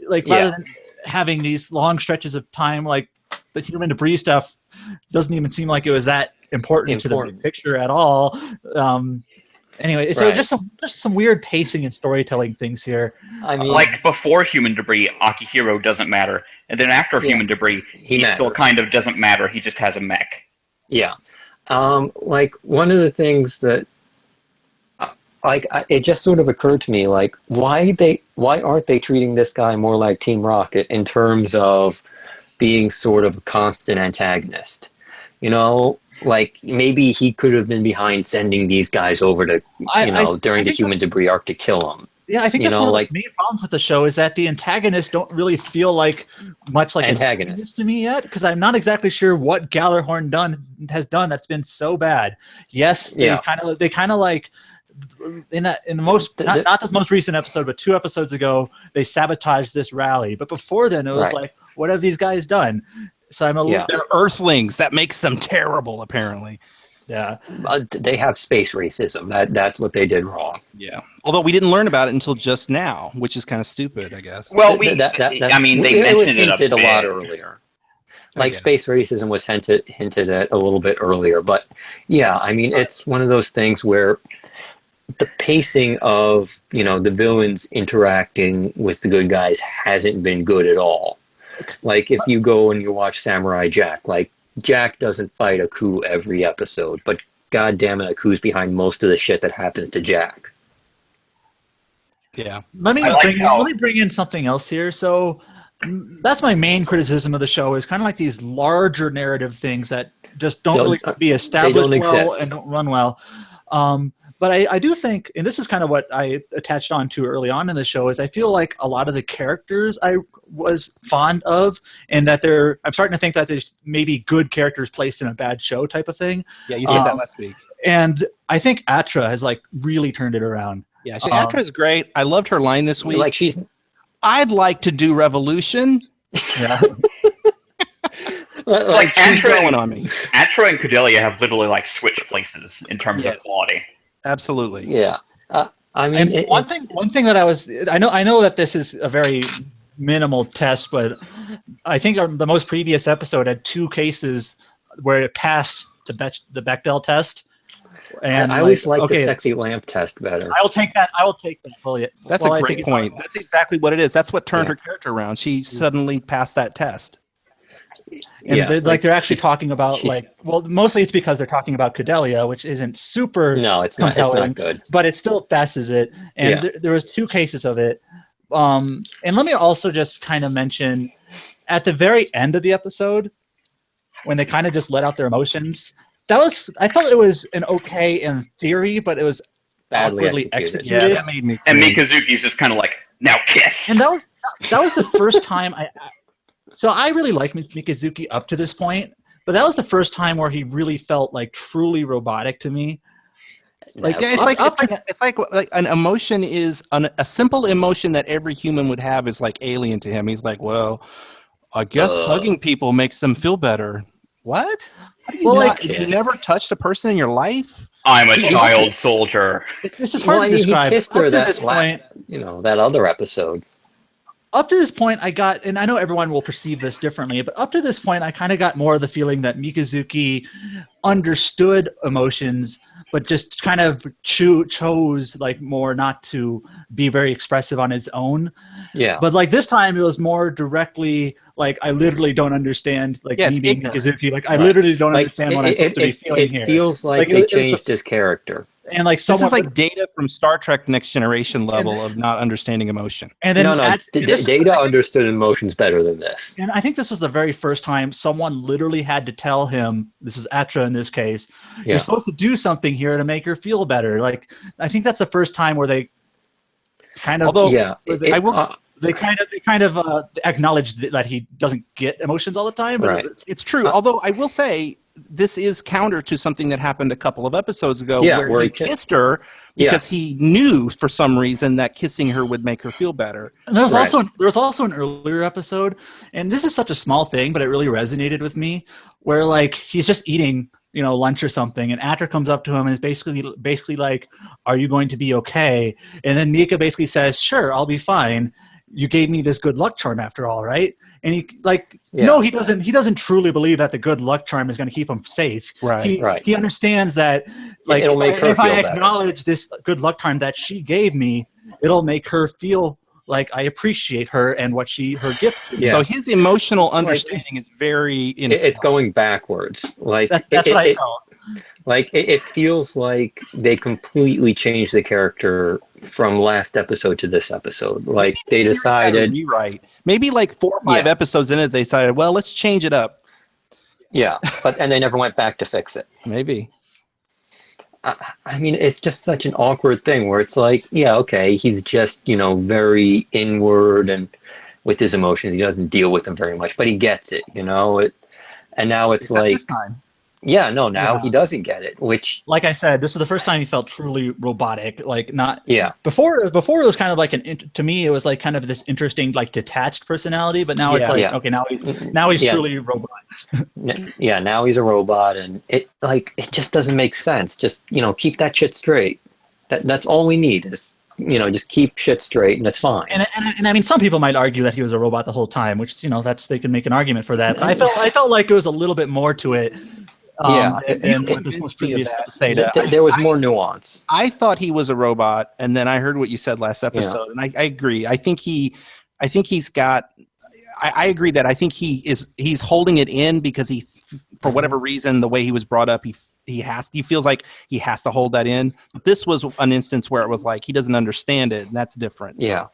rather than having these long stretches of time. Like the human debris stuff doesn't even seem like it was that important to the big picture at all. Anyway, so just some weird pacing and storytelling things here. I mean, like before Human Debris, Akihiro doesn't matter, and then after Human Debris, he still kind of doesn't matter. He just has a mech. Yeah, like one of the things that, it just sort of occurred to me, like why aren't they treating this guy more like Team Rocket in terms of being sort of a constant antagonist? You know. Like maybe he could have been behind sending these guys over to during the Human Debris arc to kill them. Yeah, I think that's one of the main problems with the show is that the antagonists don't really feel like much like antagonists to me yet, because I'm not exactly sure what Gallarhorn has done that's been so bad. Yes, they kind of like in the most not the most recent episode, but 2 episodes ago they sabotaged this rally. But before then it was like, what have these guys done? So I'm a little. They're Earthlings. That makes them terrible, apparently. Yeah. They have space racism. That's what they did wrong. Yeah. Although we didn't learn about it until just now, which is kind of stupid, I guess. Well, they mentioned it a lot earlier. Like space racism was hinted at a little bit earlier, but yeah, I mean, it's one of those things where the pacing of the villains interacting with the good guys hasn't been good at all. Like, if you go and you watch Samurai Jack, like, Jack doesn't fight a coup every episode, but god damn it, a coup's behind most of the shit that happens to Jack. Yeah. Let me bring in something else here. So, that's my main criticism of the show, is kind of like these larger narrative things that just don't really be established well and don't run well. But I do think, and this is kind of what I attached on to early on in the show, is I feel like a lot of the characters I was fond of, and that I'm starting to think that there's maybe good characters placed in a bad show type of thing. Yeah, you said that last week. And I think Atra has like really turned it around. Yeah, Atra is great. I loved her line this week. Like I'd like to do revolution. Yeah. Like Atra on me. Atra and Cordelia have literally like switched places in terms of quality. Absolutely. Yeah. I mean, one thing that I know that this is a very minimal test, but I think the most previous episode had 2 cases where it passed the Bechdel test. And I always like the sexy lamp test better. I will take that. Fully. That's a great point. That's exactly what it is. That's what turned her character around. She suddenly passed that test. And they're actually talking about mostly it's because they're talking about Cordelia, which isn't super compelling, it's not good, but it still passes it. And there was 2 cases of it. And let me also just kind of mention at the very end of the episode, when they kind of just let out their emotions, I felt it was an okay in theory, but it was Badly awkwardly executed. Yeah, executed. that made me. And cringe. Mikazuki's just kind of like, now kiss. And that was the first time so I really like Mikazuki up to this point, but that was the first time where he really felt like truly robotic to me. Like, Yeah, it's like an emotion is a simple emotion that every human would have is like alien to him. He's like, well, I guess hugging people makes them feel better. What? How do you you never touched a person in your life? I'm a child soldier. This is hard to describe. He kissed her point, that other episode. Up to this point, I got, and I know everyone will perceive this differently, but up to this point, I kind of got more of the feeling that Mikazuki understood emotions, but just kind of chose like more not to be very expressive on his own. Yeah. But like this time, it was more directly like, I literally don't understand like me being ignorance. Mikazuki. Like I literally don't Like, understand what I'm supposed to be feeling here. It feels like they changed his character. And like this is like Data from Star Trek Next Generation level of not understanding emotion. And then Data understood emotions better than this. And I think this was the very first time someone literally had to tell him, this is Atra in this case, you're supposed to do something here to make her feel better. Like I think that's the first time where they kind of they kind of acknowledged that he doesn't get emotions all the time. But it's true. Although I will say this is counter to something that happened a couple of episodes ago where he kissed her because he knew for some reason that kissing her would make her feel better. And there was also an earlier episode, and this is such a small thing, but it really resonated with me, where like he's just eating lunch or something, and Atra comes up to him and is basically like, are you going to be okay? And then Mika basically says, sure, I'll be fine. You gave me this good luck charm after all, right? And no, he doesn't. He doesn't truly believe that the good luck charm is going to keep him safe. He understands that, like, if I acknowledge this good luck charm that she gave me, it'll make her feel like I appreciate her and what her gift is. So his emotional understanding is very. It's going backwards. Like that's what I felt. Like it feels like they completely changed the character from last episode to this episode. Like they decided rewrite. Maybe like 4 or 5 episodes in it, they decided, well, let's change it up. Yeah, and they never went back to fix it. Maybe. I mean, it's just such an awkward thing where it's like, yeah, okay, he's just very inward and with his emotions, he doesn't deal with them very much, but he gets it, and now it's like. This time. Yeah, no, now he doesn't get it, which... Like I said, this is the first time he felt truly robotic, like not... Yeah. Before it was kind of like to me, it was like kind of this interesting, like detached personality, but now it's like, okay, now he's truly a robot. Yeah, now he's a robot, and it just doesn't make sense. Just, keep that shit straight. That's all we need is... just keep shit straight and it's fine. And I mean, some people might argue that he was a robot the whole time, which they can make an argument for that. But I felt like it was a little bit more to it. There was more nuance. I thought he was a robot, and then I heard what you said last episode, and I agree. I think he's got. I agree that I think he's holding it in because for whatever reason, the way he was brought up, he feels like he has to hold that in. But this was an instance where it was like he doesn't understand it, and that's different. So. Yeah,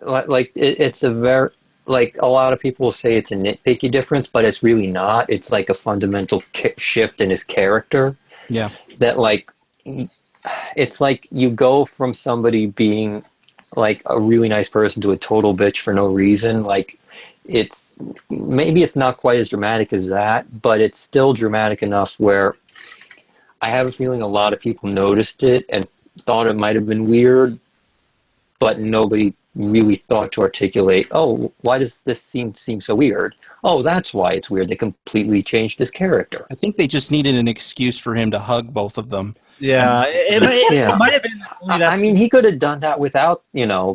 like it's a very. Like a lot of people will say it's a nitpicky difference, but it's really not. It's like a fundamental shift in his character. Yeah. That it's like you go from somebody being like a really nice person to a total bitch for no reason. Like maybe it's not quite as dramatic as that, but it's still dramatic enough where I have a feeling a lot of people noticed it and thought it might have been weird, but nobody really thought to articulate, oh, why does this seem so weird? Oh, that's why it's weird. They completely changed his character. I think they just needed an excuse for him to hug both of them. Yeah, it might have been. I mean, he could have done that without,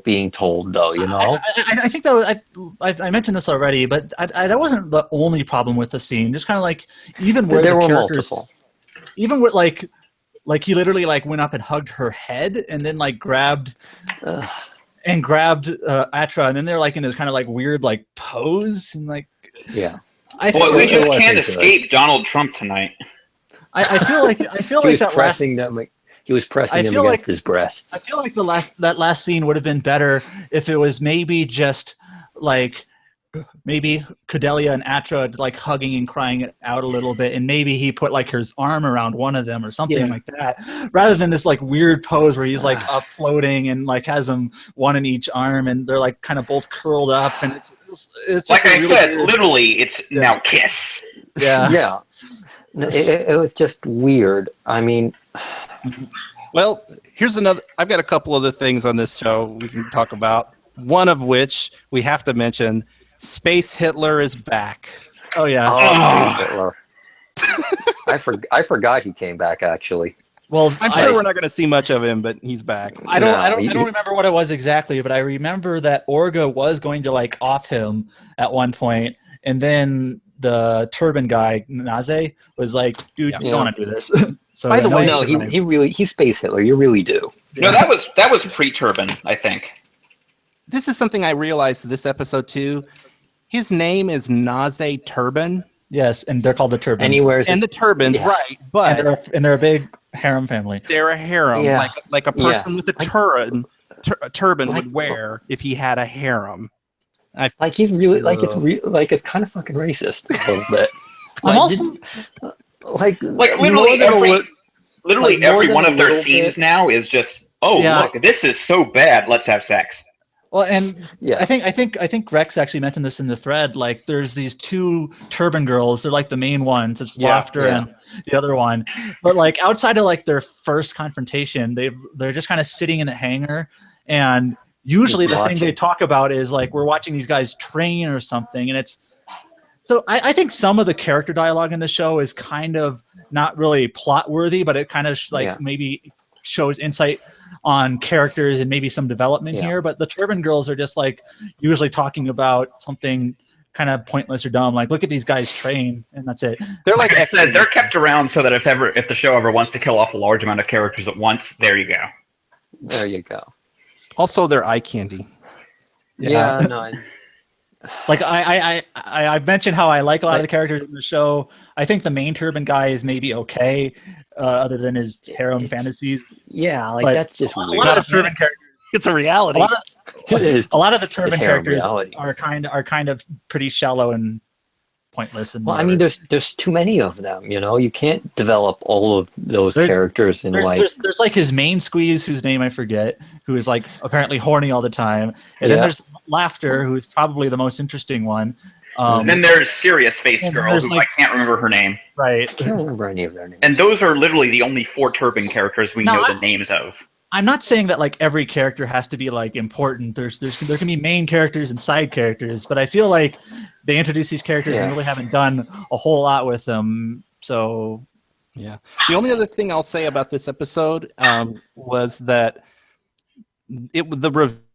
being told, though. I think that I mentioned this already, but that wasn't the only problem with the scene. Just kind of like even where there the were characters, multiple. Even with like he literally like went up and hugged her head, and then like grabbed. And grabbed Atra, and then they're like in this kind of like weird like pose, and like we just can't escape Donald Trump tonight. I feel like he was pressing them against his breasts. I feel like that last scene would have been better if it was maybe just like maybe Cordelia and Atra like hugging and crying it out a little bit, and maybe he put like his arm around one of them or something like that, rather than this like weird pose where he's like up floating and like has them one in each arm, and they're like kind of both curled up, and it's just like I really said, weird. literally, it's now kiss. Yeah. Yeah. It was just weird. I mean, Well, here's another. I've got a couple other things on this show we can talk about. One of which we have to mention: Space Hitler is back. Oh yeah. Space Hitler. I forgot he came back actually. Well, I'm sure we're not going to see much of him, but he's back. I don't remember what it was exactly, but I remember that Orga was going to like off him at one point, and then the turban guy Naze was like, "Dude, you don't want to do this." So By the way, no, he's Space Hitler. You really do. No, that was pre-Turban, I think. This is something I realized this episode too. His name is Naze Turban. Yes, and they're called the Turbans. And the Turbans, right? But they're a big harem family. They're a harem, like a person with a turban would wear if he had a harem. Like he's really it's kind of fucking racist a little bit. I'm also like literally every one of their scenes now is just look, this is so bad. Let's have sex. Well, and I think Rex actually mentioned this in the thread. Like, there's these two turban girls. They're like the main ones. It's Laughter and the other one. But like outside of like their first confrontation, they're just kind of sitting in the hangar, and usually the thing they talk about is like we're watching these guys train or something, and it's. So I think some of the character dialogue in the show is kind of not really plot worthy, but it kind of maybe shows insight on characters and maybe some development here. But the Turban girls are just like usually talking about something kind of pointless or dumb, like look at these guys train, and that's it. They're like I said, they're kept around so that if the show ever wants to kill off a large amount of characters at once, there you go. There you go. Also, they're eye candy. Yeah, no. Like I've mentioned how I like a lot of the characters in the show. I think the main Turban guy is maybe okay, other than his harem fantasies. Yeah, like but that's just a lot of Turban characters. It's a reality. A lot of the Turban characters are kind of pretty shallow and pointless. And I mean, there's too many of them. You know, you can't develop all of those characters in there's like his main squeeze, whose name I forget, who is like apparently horny all the time, and then there's Laughter, who is probably the most interesting one. And then there's Serious Face Girl, who I can't remember her name. Right. I can't remember any of their names. And those are literally the only 4 Turban characters we know the names of. I'm not saying that like every character has to be like important. There can be main characters and side characters, but I feel like they introduce these characters and really haven't done a whole lot with them. So yeah, the only other thing I'll say about this episode was that the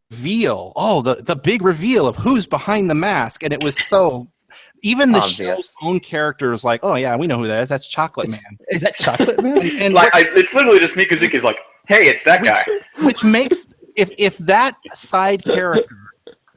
reveal, the big reveal of who's behind the mask, and it was so. Even the show's own characters like, oh yeah, we know who that is. That's Chocolate Man. Is that Chocolate Man? and like, it's literally just Mikazuki's like, hey, it's that guy. Which makes if that side character,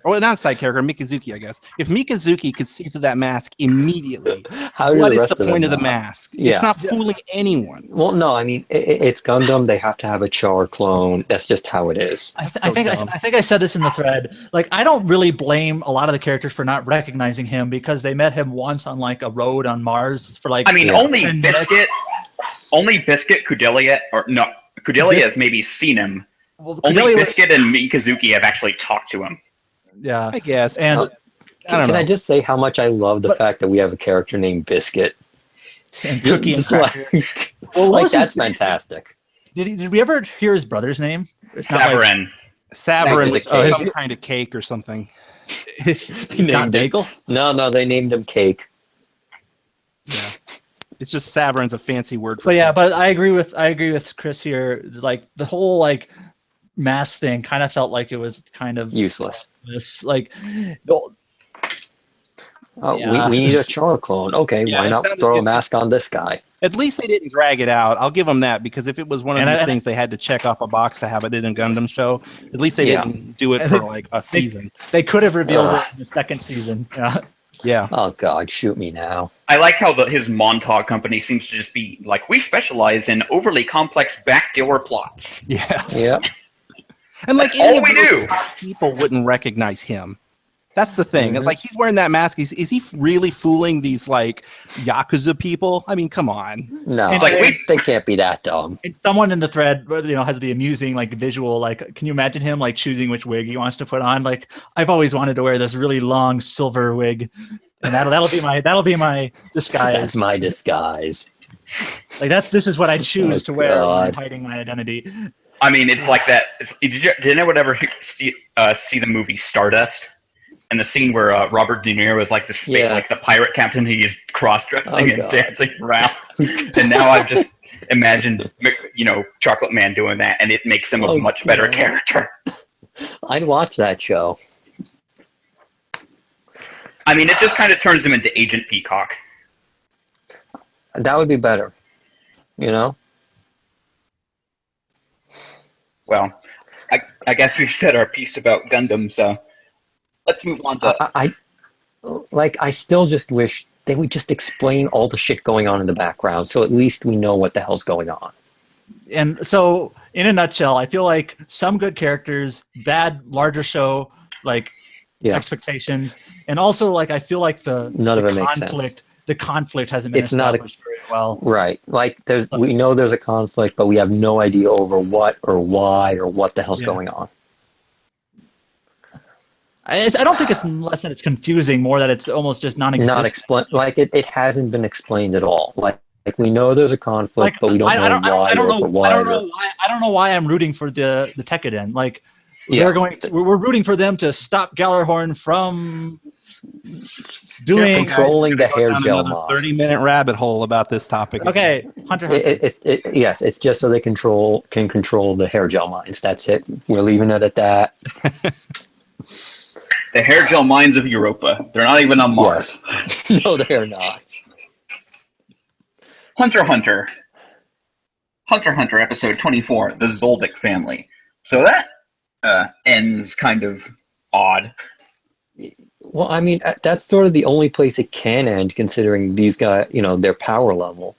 or not side character, Mikazuki, I guess. If Mikazuki could see through that mask immediately, what is the point of the mask? Yeah. It's not fooling anyone. Well, no, I mean it's Gundam. They have to have a Char clone. That's just how it is. I think I said this in the thread. Like, I don't really blame a lot of the characters for not recognizing him because they met him once on like a road on Mars for like. I mean, only Biscuit, Kudelia, or no, Kudelia has maybe seen him. Well, only Biscuit and Mikazuki have actually talked to him. Yeah, I guess. And can I just say how much I love the fact that we have a character named Biscuit and Cookie and Cracker? That's fantastic. Did we ever hear his brother's name? Saverin. Saverin was some kind of cake or something. Not Bagel? No, they named him Cake. Yeah, it's just Saverin's a fancy word for. But yeah, but I agree with Chris here. Like the whole like mask thing kind of felt like it was kind of useless. Like, we need a Char clone. Okay, why not throw a mask on this guy? At least they didn't drag it out. I'll give them that, because if it was one of these things they had to check off a box to have it in a Gundam show, at least they didn't do it for like a season. They could have revealed it in the second season. Yeah. Oh God, shoot me now. I like how his Montauk company seems to just be like, we specialize in overly complex backdoor plots. Yes. Yeah. And like all we do. People wouldn't recognize him. That's the thing. It's like he's wearing that mask. Is he really fooling these like Yakuza people? I mean, come on. No, It's like, they can't be that dumb. Someone in the thread, has the amusing like visual. Like, can you imagine him like choosing which wig he wants to put on? Like, I've always wanted to wear this really long silver wig, and that'll be my disguise. That's my disguise. Like this is what I choose to wear when I'm hiding my identity. I mean, it's like that. Did anyone ever see the movie Stardust? And the scene where Robert De Niro is like the pirate captain, he's cross-dressing and dancing around. And now I've just imagined, Chocolate Man doing that, and it makes him a much better character. I'd watch that show. I mean, it just kind of turns him into Agent Peacock. That would be better, Well, I guess we've said our piece about Gundam, so let's move on to... I still just wish they would just explain all the shit going on in the background, so at least we know what the hell's going on. And so, in a nutshell, I feel like some good characters, bad larger show, expectations, and also I feel like none of it makes sense. The conflict hasn't been established very well. Right. We know there's a conflict, but we have no idea over what or why or what the hell's going on. I don't think it's less that it's confusing, more that it's almost just non-existent. Not explain. It hasn't been explained at all. We know there's a conflict, but we don't know why or why. I don't know why I'm rooting for the Tekkaden. We're rooting for them to stop Gallarhorn from doing controlling the hair gel mod. 30-minute rabbit hole about this topic. Okay, Hunter. Yes, it's just so they can control the hair gel mines. That's it. We're leaving it at that. The hair gel mines of Europa. They're not even on Mars. Yes. No, they're not. Hunter x Hunter. Hunter x Hunter, episode 24, The Zoldyck Family. So that ends kind of odd. Well, I mean, that's sort of the only place it can end, considering these guys, their power level.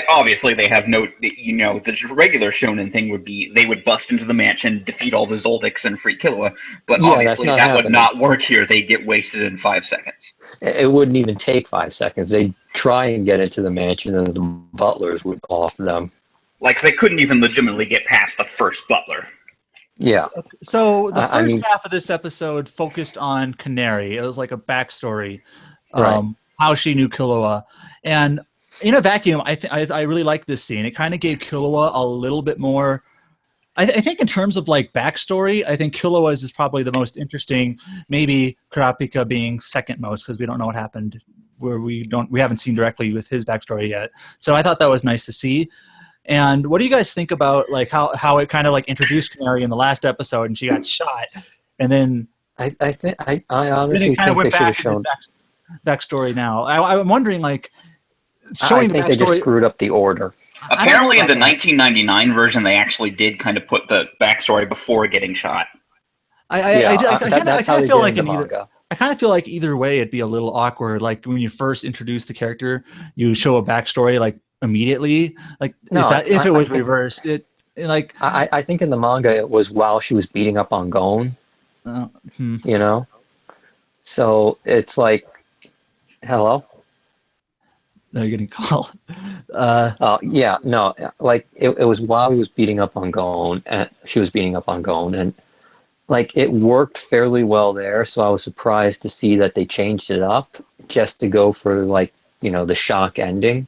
Obviously, they have no, the regular shonen thing would be they would bust into the mansion, defeat all the Zoldicks, and free Killua. But obviously, that would not work here. They'd get wasted in 5 seconds. It wouldn't even take 5 seconds. They'd try and get into the mansion, and the butlers would off them. They couldn't even legitimately get past the first butler. Yeah. So the first half of this episode focused on Canary. It was like a backstory, how she knew Killua, and in a vacuum, I really like this scene. It kind of gave Killua a little bit more. I think in terms of backstory, I think Killua's is probably the most interesting. Maybe Kurapika being second most because we don't know what happened. Where we haven't seen directly with his backstory yet. So I thought that was nice to see. And what do you guys think about how it kind of introduced Canary in the last episode and she got shot, and then I honestly think they should have shown backstory now. I'm wondering I think they just screwed up the order. Apparently, in the 1999 version, they actually did kind of put the backstory before getting shot. I kind of feel like either way it'd be a little awkward. When you first introduce the character, you show a backstory immediately. If it was reversed, I think in the manga it was while she was beating up on Gon. So it's hello. No, you're getting called. It was while he was beating up on Gon, and she was beating up on Gon, and it worked fairly well there. So I was surprised to see that they changed it up just to go for the shock ending.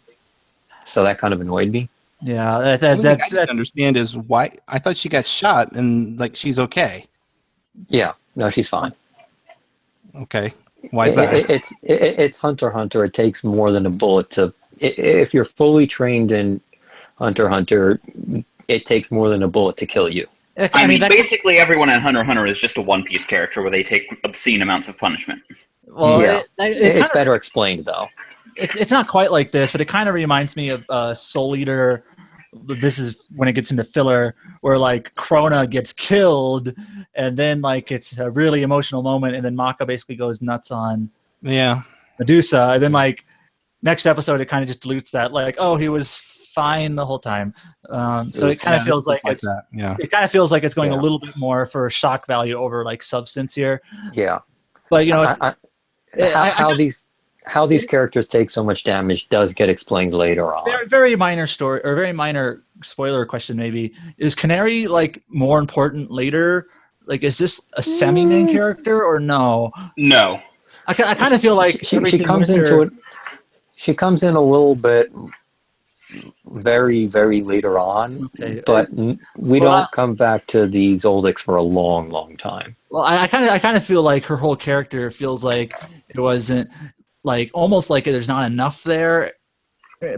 So that kind of annoyed me. Yeah, I didn't understand is why I thought she got shot and she's okay. Yeah, no, she's fine. Okay. Why is that? It's Hunter x Hunter. It takes more than a bullet to. If you're fully trained in Hunter x Hunter, it takes more than a bullet to kill you. I mean, basically everyone in Hunter x Hunter is just a One Piece character where they take obscene amounts of punishment. Well, yeah, it's better explained though. It's not quite like this, but it kind of reminds me of Soul Eater. This is when it gets into filler, where Krona gets killed, and then it's a really emotional moment, and then Maka basically goes nuts on Medusa, and then next episode it kind of just dilutes that, oh, he was fine the whole time. So it kind of feels like that. Yeah. It kind of feels like it's going a little bit more for shock value over substance here. Yeah. But you know, how these characters take so much damage does get explained later on. very minor story or very minor spoiler question. Maybe is Canary like more important later? Like, is this a semi-main character or no? No. I kind of feel like she comes into it. She comes in a little bit, very very later on, but we don't come back to the Zoldycks for a long time. Well, I kind of feel like her whole character feels like it wasn't like almost like there's not enough there,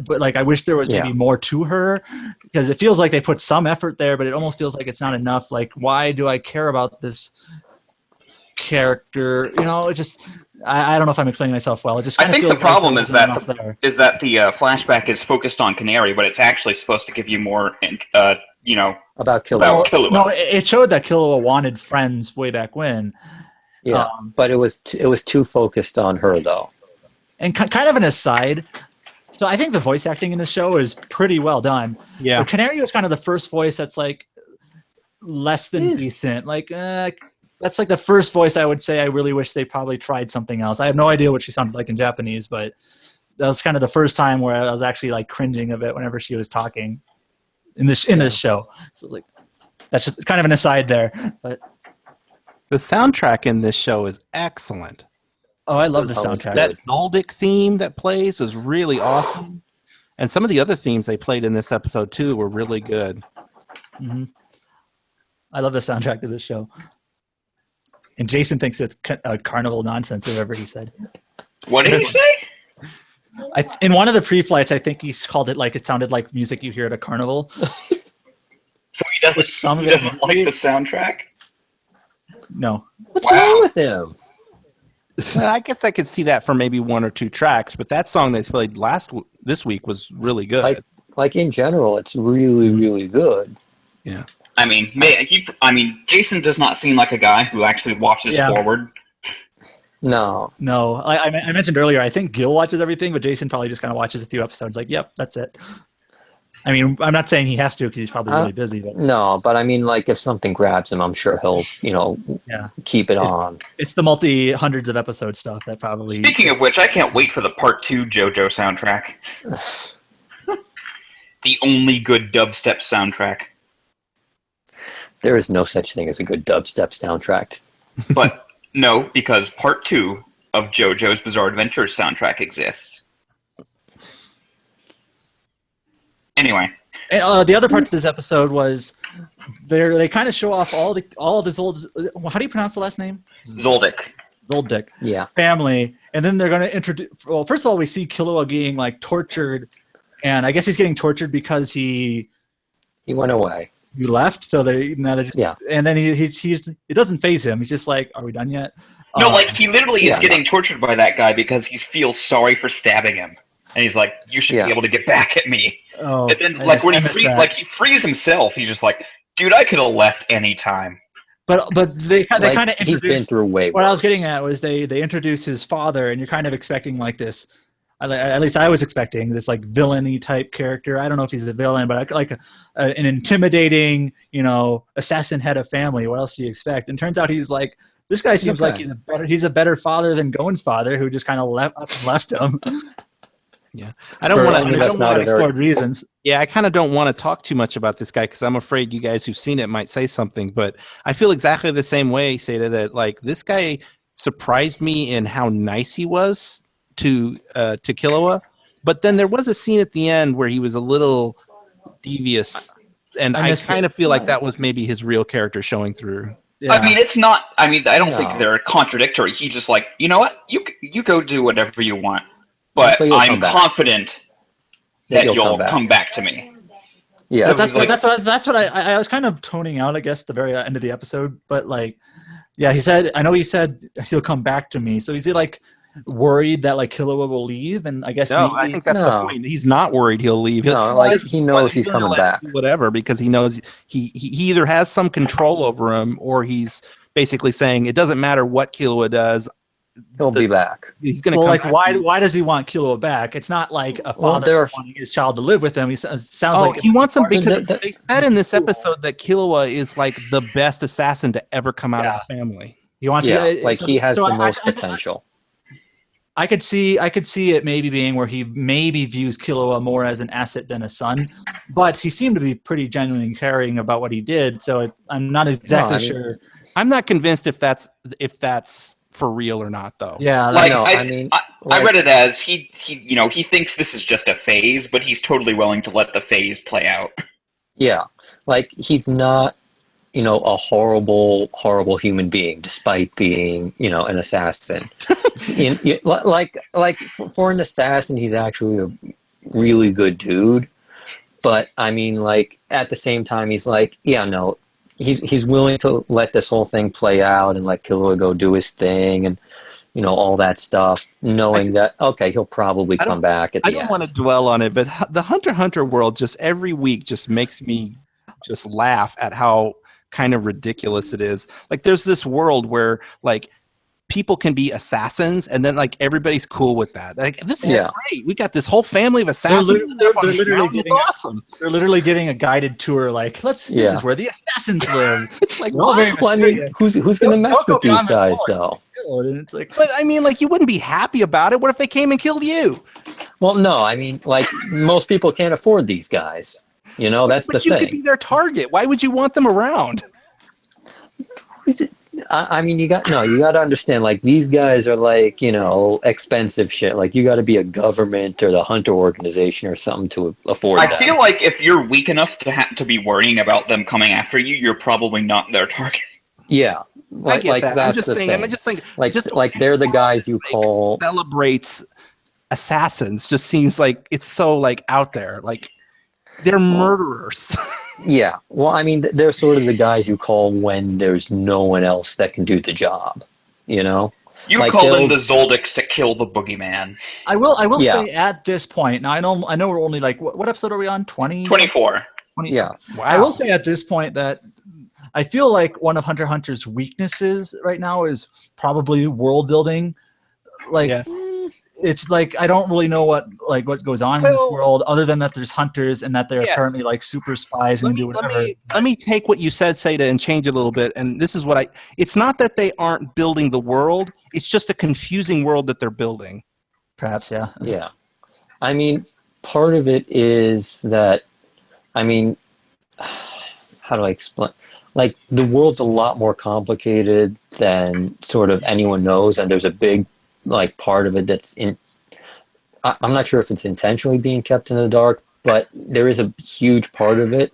but like I wish there was maybe more to her, because it feels like they put some effort there, but it almost feels like it's not enough. Like, why do I care about this character? You know, it just I don't know if I'm explaining myself well. It just I think the problem like is that the flashback is focused on Canary, but it's actually supposed to give you more, about Killua. No, it showed that Killua wanted friends way back when. Yeah, but it was too focused on her though. And kind of an aside, so I think the voice acting in the show is pretty well done. Yeah, but Canary was kind of the first voice that's like less than decent. Like that's like the first voice I would say I really wish they probably tried something else. I have no idea what she sounded like in Japanese, but that was kind of the first time where I was actually like cringing a bit whenever she was talking in this show. So like that's just kind of an aside there, but the soundtrack in this show is excellent. Oh, I love the soundtrack. That Zoldyck theme that plays was really awesome. And some of the other themes they played in this episode, too, were really good. Mm-hmm. I love the soundtrack of this show. And Jason thinks it's carnival nonsense, whatever he said. What did he say? In one of the pre-flights, I think he's called it like it sounded like music you hear at a carnival. So he doesn't like the soundtrack? No. What's wrong with him? Well, I guess I could see that for maybe one or two tracks, but that song they played this week was really good. Like in general, it's really good. Yeah. I mean, Jason does not seem like a guy who actually watches forward. No. I mentioned earlier, I think Gil watches everything, but Jason probably just kind of watches a few episodes. Like, yep, that's it. I mean, I'm not saying he has to because he's probably really busy. But no, but I mean, like, if something grabs him, I'm sure he'll, keep it on. It's the multi-hundreds of episode stuff that probably... Speaking of which, I can't wait for the Part 2 JoJo soundtrack. The only good dubstep soundtrack. There is no such thing as a good dubstep soundtrack. But no, because Part 2 of JoJo's Bizarre Adventures soundtrack exists. Anyway, and, the other part of this episode was they kind of show off all of this old. How do you pronounce the last name? Zoldyck. Yeah. Family, and then they're going to introduce. Well, first of all, we see Killua getting like tortured, and I guess he's getting tortured because he went away. He left, so they're just And then it doesn't faze him. He's just like, "Are we done yet?" No, like he literally is getting tortured by that guy because he feels sorry for stabbing him. And he's like, "You should be able to get back at me." Oh, and then, he frees himself. He's just like, "Dude, I could have left any time." But they kind of introduced. He's been through way worse. What I was getting at was they introduce his father, and you're kind of expecting like this. At least I was expecting this like villainy type character. I don't know if he's a villain, but like an intimidating, assassin head of family. What else do you expect? And turns out he's like, this guy seems like he's a better father than Gon's father, who just kind of left him. Yeah, I don't want to explored reasons. Yeah, I kind of don't want to talk too much about this guy because I'm afraid you guys who've seen it might say something. But I feel exactly the same way, Seda, that like this guy surprised me in how nice he was to Killua. But then there was a scene at the end where he was a little devious, and I kind of feel like that was maybe his real character showing through. Yeah. I mean, it's not. I mean, I don't think they're contradictory. He just like, you know what, you go do whatever you want. But I'm confident that you'll come back to me. Yeah, so that's what I was kind of toning out, I guess, the very end of the episode. But like, yeah, he said he'll come back to me. So is he like worried that like Killua will leave? And I guess I think that's the point. He's not worried he'll leave. He knows he's coming back. Whatever, because he knows he either has some control over him, or he's basically saying it doesn't matter what Killua does. He'll be back. He's going to come like, back. why does he want Killua back? It's not like a father wanting his child to live with him. It sounds like he wants him because they said in this episode that Killua is like the best assassin to ever come out of the family. He wants Yeah, to. like he has so the most potential. I could see it maybe being where he maybe views Killua more as an asset than a son, but he seemed to be pretty genuinely caring about what he did. So I'm not exactly sure. I'm not convinced if that's for real or not, though. Yeah, Like I like, read it as he he thinks this is just a phase, but he's totally willing to let the phase play out. yeah, like he's not, a horrible human being, despite being, an assassin. For an assassin, he's actually a really good dude. But I mean, like at the same time, he's like, yeah, no, he's willing to let this whole thing play out and let Killua go do his thing and all that stuff, knowing that okay, he'll probably come back at the end. I don't want to dwell on it, but the Hunter x Hunter world just every week just makes me just laugh at how kind of ridiculous it is. Like there's this world where like people can be assassins and then like everybody's cool with that. Like this is great. We got this whole family of assassins. They're literally it's awesome. They're literally giving a guided tour. Like this is where the assassins live. It's like who's gonna mess with these guys though? And it's like, but I mean, like you wouldn't be happy about it. What if they came and killed you? Well, no, I mean, like most people can't afford these guys. That's the thing. You could be their target. Why would you want them around? I mean, you got to understand, like, these guys are like, expensive shit. Like, you got to be a government or the Hunter organization or something to afford that. I feel like if you're weak enough to be worrying about them coming after you, you're probably not their target. Yeah. I get that. That's I'm just the saying. thing. I'm just saying. Like they're the guys you call celebrates assassins. Just seems like it's so like out there. Like they're murderers. Yeah. Well, I mean, they're sort of the guys you call when there's no one else that can do the job. You call in the Zoldycks to kill the boogeyman. I will say at this point. Now I know we're only like what episode are we on? 20? 24. 24. Yeah. Wow. I will say at this point that I feel like one of Hunter x Hunter's weaknesses right now is probably world building. Like it's like I don't really know what goes on in this world other than that there's hunters and that they're apparently like super spies and do whatever. Let me take what you said, Seda, and change it a little bit. And this is what it's not that they aren't building the world. It's just a confusing world that they're building. Perhaps, yeah. Yeah. I mean, part of it is that, I mean, how do I explain? Like, the world's a lot more complicated than sort of anyone knows, and there's a big, like, part of it that's I'm not sure if it's intentionally being kept in the dark, but there is a huge part of it,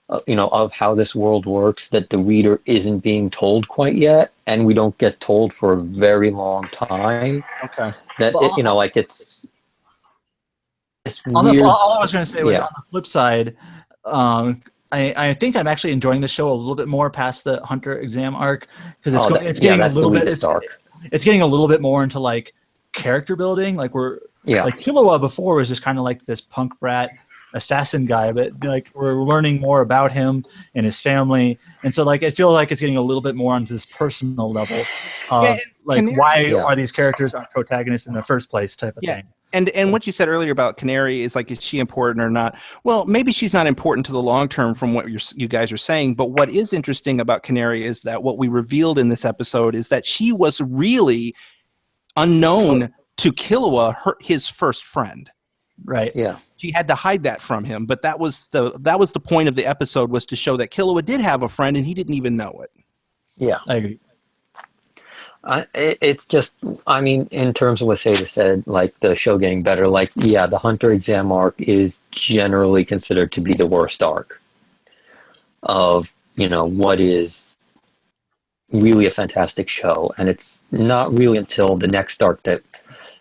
of how this world works that the reader isn't being told quite yet, and we don't get told for a very long time. Okay. That, it's all I was going to say was on the flip side, I think I'm actually enjoying the show a little bit more past the Hunter exam arc because it's getting a little bit it's getting a little bit more into like character building. Like like Killua before was just kind of like this punk brat assassin guy, but like we're learning more about him and his family, and so like I feel like it's getting a little bit more onto this personal level. Why are these characters our protagonists in the first place type of thing. And what you said earlier about Canary is like, is she important or not? Well, maybe she's not important to the long term from what you guys are saying. But what is interesting about Canary is that what we revealed in this episode is that she was really unknown to Killua, his first friend. Right. Yeah. She had to hide that from him. But that was the point of the episode, was to show that Killua did have a friend and he didn't even know it. Yeah. I agree. It's just, I mean, in terms of what Seda said, like the show getting better, like, the Hunter exam arc is generally considered to be the worst arc of, what is really a fantastic show. And it's not really until the next arc that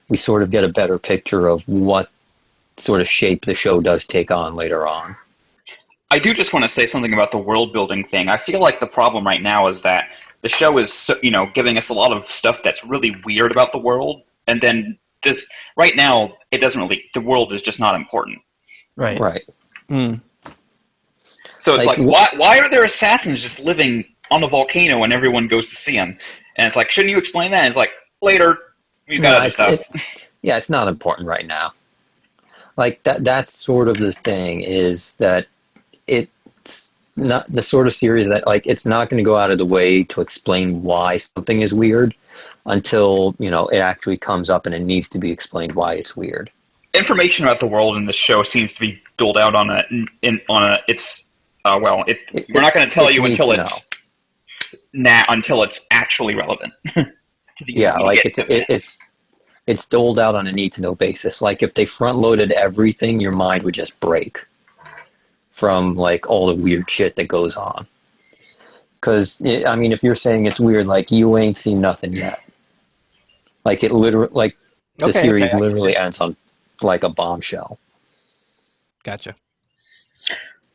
we sort of get a better picture of what sort of shape the show does take on later on. I do just want to say something about the world building thing. I feel like the problem right now is that the show is, giving us a lot of stuff that's really weird about the world, and then just right now, the world is just not important. Right. Right. Mm. So it's like why are there assassins just living on a volcano and everyone goes to see them? And it's like, shouldn't you explain that? And it's like, later, we've got other stuff. It's not important right now. Like, that's sort of the thing, is that not the sort of series that like it's not going to go out of the way to explain why something is weird until it actually comes up and it needs to be explained why it's weird. Information about the world in this show seems to be doled out on we're not going to tell you until it's actually relevant. Yeah, like it's doled out on a need to know basis. Like if they front loaded everything, your mind would just break from like all the weird shit that goes on. Because I mean, if you're saying it's weird, like you ain't seen nothing yet. Like it literally, like the series literally ends on like a bombshell. Gotcha.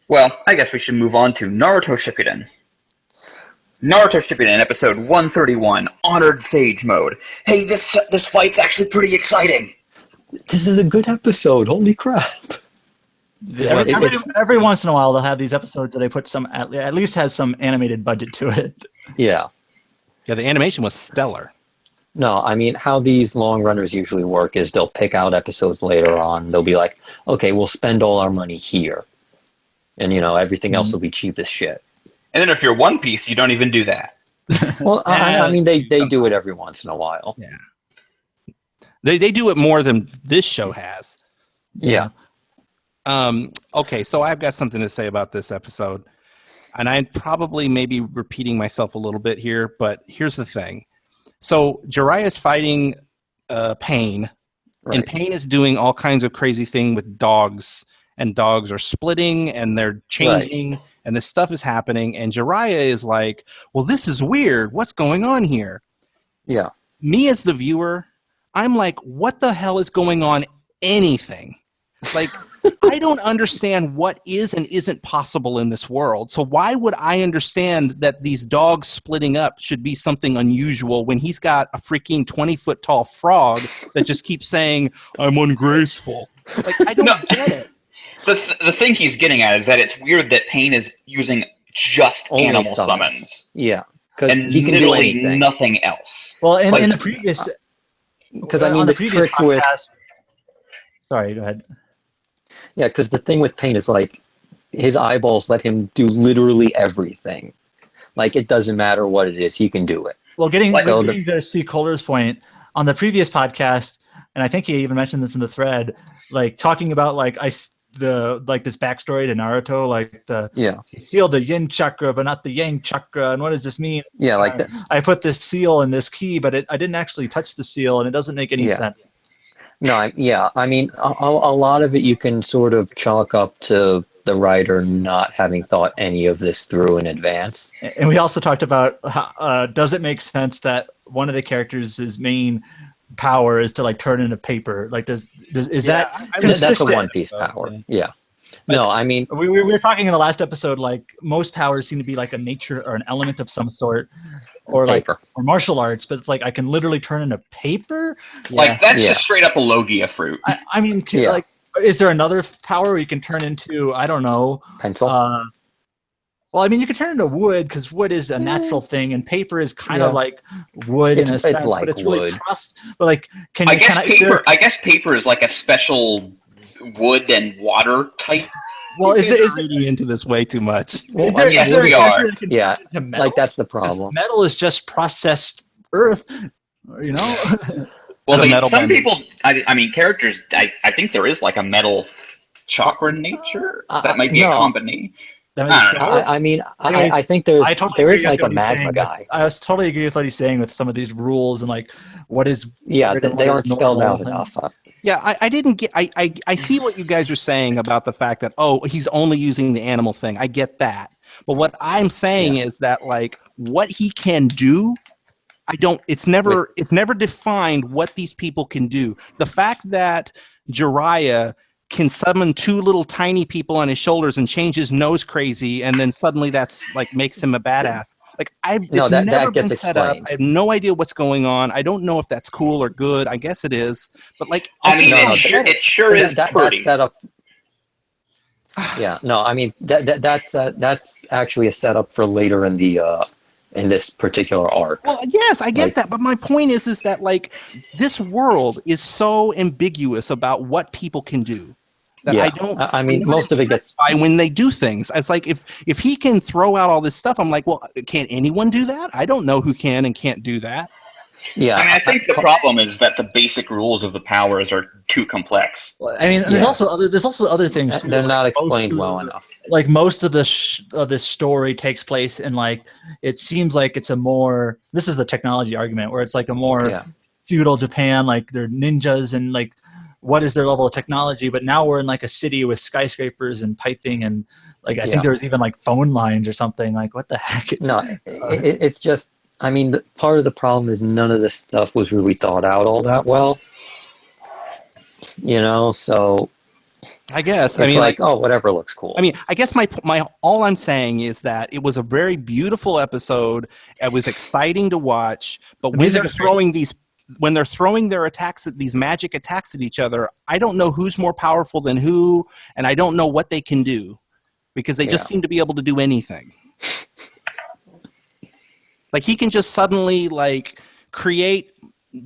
Well, I guess we should move on to Naruto Shippuden. Naruto Shippuden, episode 131, Honored Sage Mode. Hey, this fight's actually pretty exciting. This is a good episode. Holy crap! Every once in a while, they'll have these episodes that they put some at least has some animated budget to it. Yeah. Yeah, the animation was stellar. No, I mean, how these long runners usually work is they'll pick out episodes later on. They'll be like, okay, we'll spend all our money here. And, everything else will be cheap as shit. And then if you're One Piece, you don't even do that. Well, I mean, they do it every once in a while. Yeah. They do it more than this show has. Yeah. Okay, so I've got something to say about this episode. And I'm probably maybe repeating myself a little bit here, but here's the thing. So Jiraiya's fighting Pain, Right. and Pain is doing all kinds of crazy thing with dogs, and dogs are splitting, and they're changing, and this stuff is happening, and Jiraiya is like, well, this is weird. What's going on here? Yeah. Me as the viewer, I'm like, what the hell is going on? Anything. Like, I don't understand what is and isn't possible in this world. So why would I understand that these dogs splitting up should be something unusual when he's got a freaking 20-foot tall frog that just keeps saying, I'm ungraceful? Like, I don't get it. The thing he's getting at is that it's weird that Pain is using just Only animal summons. Yeah. Because And he can do literally anything. nothing else. Well, in the previous, Because I mean, the previous trick with sorry, go ahead. yeah, because the thing with Pain is like his eyeballs let him do literally everything. Like it doesn't matter what it is, he can do it. Well, getting So to see Kohler's point on the previous podcast, and I think he even mentioned this in the thread, like talking about like this backstory to Naruto, like he sealed the yin chakra but not the yang chakra, and what does this mean? Yeah, like I put this seal in this key, but I didn't actually touch the seal, and it doesn't make any sense. No, I mean, a lot of it you can sort of chalk up to the writer not having thought any of this through in advance. And we also talked about does it make sense that one of the characters' main power is to like turn into paper? Like, is that that's a One Piece power? Yeah. No, I mean, we were talking in the last episode, like most powers seem to be like a nature or an element of some sort, or paper. or martial arts, but it's like I can literally turn into paper. Like that's just straight up a Logia fruit. I mean, like, is there another power where you can turn into, I don't know, pencil? Well, I mean, you can turn into wood because wood is a natural thing, and paper is kind of like wood in a sense, like but it's wood. really tough. But like, can you? I guess paper is like a special wood and water type. Well, is it reading into this way too much? Well, yes, we are. Yeah, like that's the problem. Metal is just processed earth, you know. Well, some people. I mean, characters. I think there is like a metal chakra nature. That might be a combination. I think there is like a magma guy. I was totally agree with what he's saying with some of these rules and like what is. Yeah, they aren't spelled out enough. Yeah, I didn't get. I see what you guys are saying about the fact that he's only using the animal thing. I get that, but what I'm saying is that like what he can do, I don't. It's never defined what these people can do. The fact that Jiraiya can summon two little tiny people on his shoulders and change his nose crazy, and then suddenly that's like makes him a badass. Like it's never been set up. I have no idea what's going on. I don't know if that's cool or good. I guess it is, but like it sure is pretty. That's set up. Yeah, no, I mean that's actually a setup for later in the in this particular arc. Well, yes, I get that, but my point is that like this world is so ambiguous about what people can do. That Yeah. I don't. I mean, I'm not most of it gets. impressed by when they do things. It's like if he can throw out all this stuff, I'm like, well, can anyone do that? I don't know who can and can't do that. Yeah. I mean, I think the problem is that the basic rules of the powers are too complex. I mean, there's Yes. also other things too. They're like not most explained of well the- enough. Like most of of this story takes place in like it seems like it's a more this is the technology argument where it's like a more Yeah. feudal Japan, like they're ninjas and like what is their level of technology, but now we're in like a city with skyscrapers and piping and like I Yeah. think there was even like phone lines or something. Like what the heck? No, it's just. I mean, part of the problem is none of this stuff was really thought out all that well. So I guess. it's oh, whatever looks cool. I mean, I guess my all I'm saying is that it was a very beautiful episode. It was exciting to watch, but when they're throwing their attacks at these magic attacks at each other, I don't know who's more powerful than who, and I don't know what they can do because they just seem to be able to do anything. Like he can just suddenly like create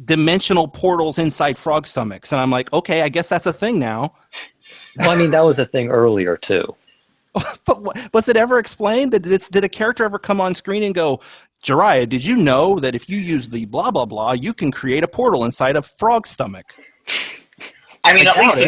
dimensional portals inside frog stomachs, and I'm like, okay, I guess that's a thing now. Well, I mean, that was a thing earlier too. But was it ever explained? Did a character ever come on screen and go, Jiraiya, did you know that if you use the blah, blah, blah, you can create a portal inside a frog stomach? I mean, at least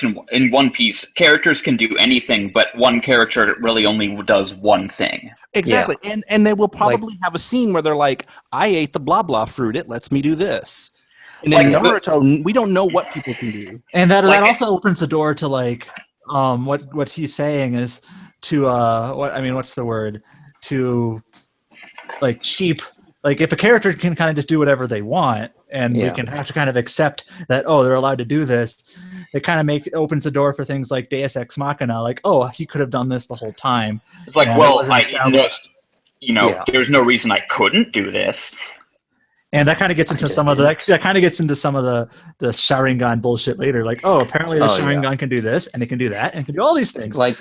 doubt in One Piece, characters can do anything, but one character really only does one thing. Exactly. And they will probably have a scene where they're like, I ate the blah, blah fruit. It lets me do this. And in Naruto, we don't know what people can do. And that also opens the door to like what he's saying is to what's the word? To like cheap, like if a character can kind of just do whatever they want and we can have to kind of accept that they're allowed to do this, it kind of opens the door for things like Deus Ex Machina, like he could have done this the whole time. It's like, there's no reason I couldn't do this. And that kind of gets into some of the Sharingan bullshit later. Like, apparently the Sharingan can do this, and it can do that, and it can do all these things. Like,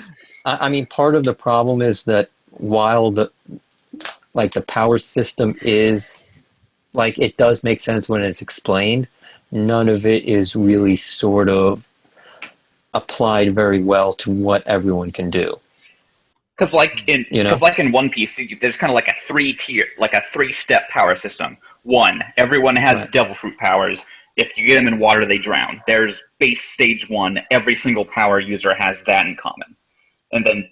I mean, part of the problem is that while the power system is, like, it does make sense when it's explained, none of it is really sort of applied very well to what everyone can do. Because in One Piece, there's kind of like a three-step power system. One, everyone has devil fruit powers. If you get them in water, they drown. There's base stage 1. Every single power user has that in common. And then,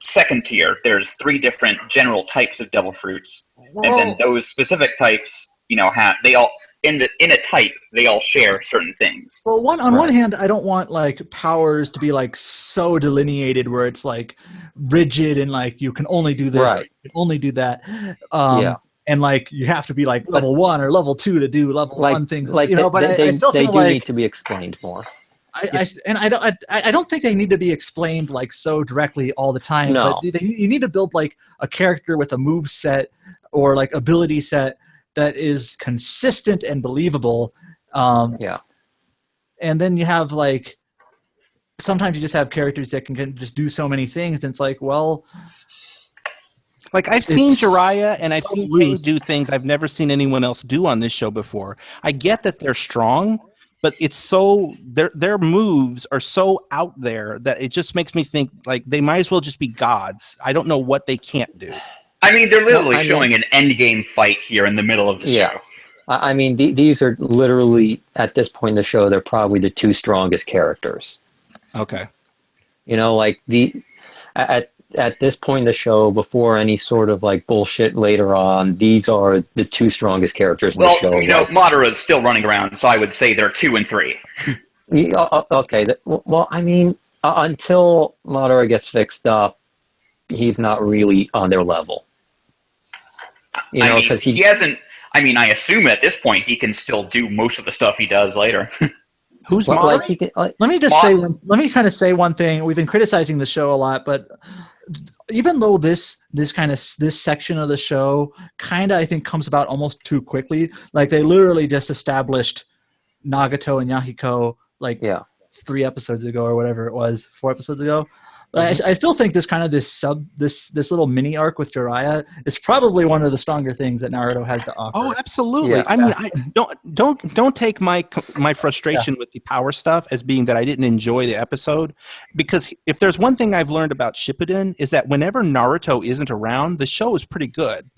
second tier, there's 3 different general types of devil fruits. And then those specific types, they all in a type, they all share certain things. Well, on one hand, I don't want like powers to be like so delineated where it's like rigid and like you can only do this, you can only do that. And like you have to be like level 1 or level 2 to do level 1 things. But I still feel like need to be explained more. I don't think they need to be explained like so directly all the time. No. But you need to build like a character with a move set or like ability set that is consistent and believable. And then you have like sometimes you just have characters that can just do so many things, and it's like, well. Like, I've seen Jiraiya and I've seen Pain do things I've never seen anyone else do on this show before. I get that they're strong, but it's so their moves are so out there that it just makes me think like they might as well just be gods. I don't know what they can't do. I mean, they're literally showing an endgame fight here in the middle of the show. I mean, these are literally, at this point in the show, they're probably the 2 strongest characters. Okay. At this point in the show, before any sort of like bullshit later on, these are the 2 strongest characters in the show. Madara's still running around, so I would say they're 2 and 3. Okay. Well, I mean, until Madara gets fixed up, he's not really on their level. Because he hasn't. I mean, I assume at this point he can still do most of the stuff he does later. Who's Madara? Let me just say. Let me kind of say one thing. We've been criticizing the show a lot, but even though this section of the show kind of I think comes about almost too quickly, like they literally just established Nagato and Yahiko 3 episodes ago or whatever it was, 4 episodes ago. But I still think this little mini arc with Jiraiya is probably one of the stronger things that Naruto has to offer. Oh, absolutely. Yeah. I mean, don't take my frustration with the power stuff as being that I didn't enjoy the episode, because if there's one thing I've learned about Shippuden is that whenever Naruto isn't around, the show is pretty good,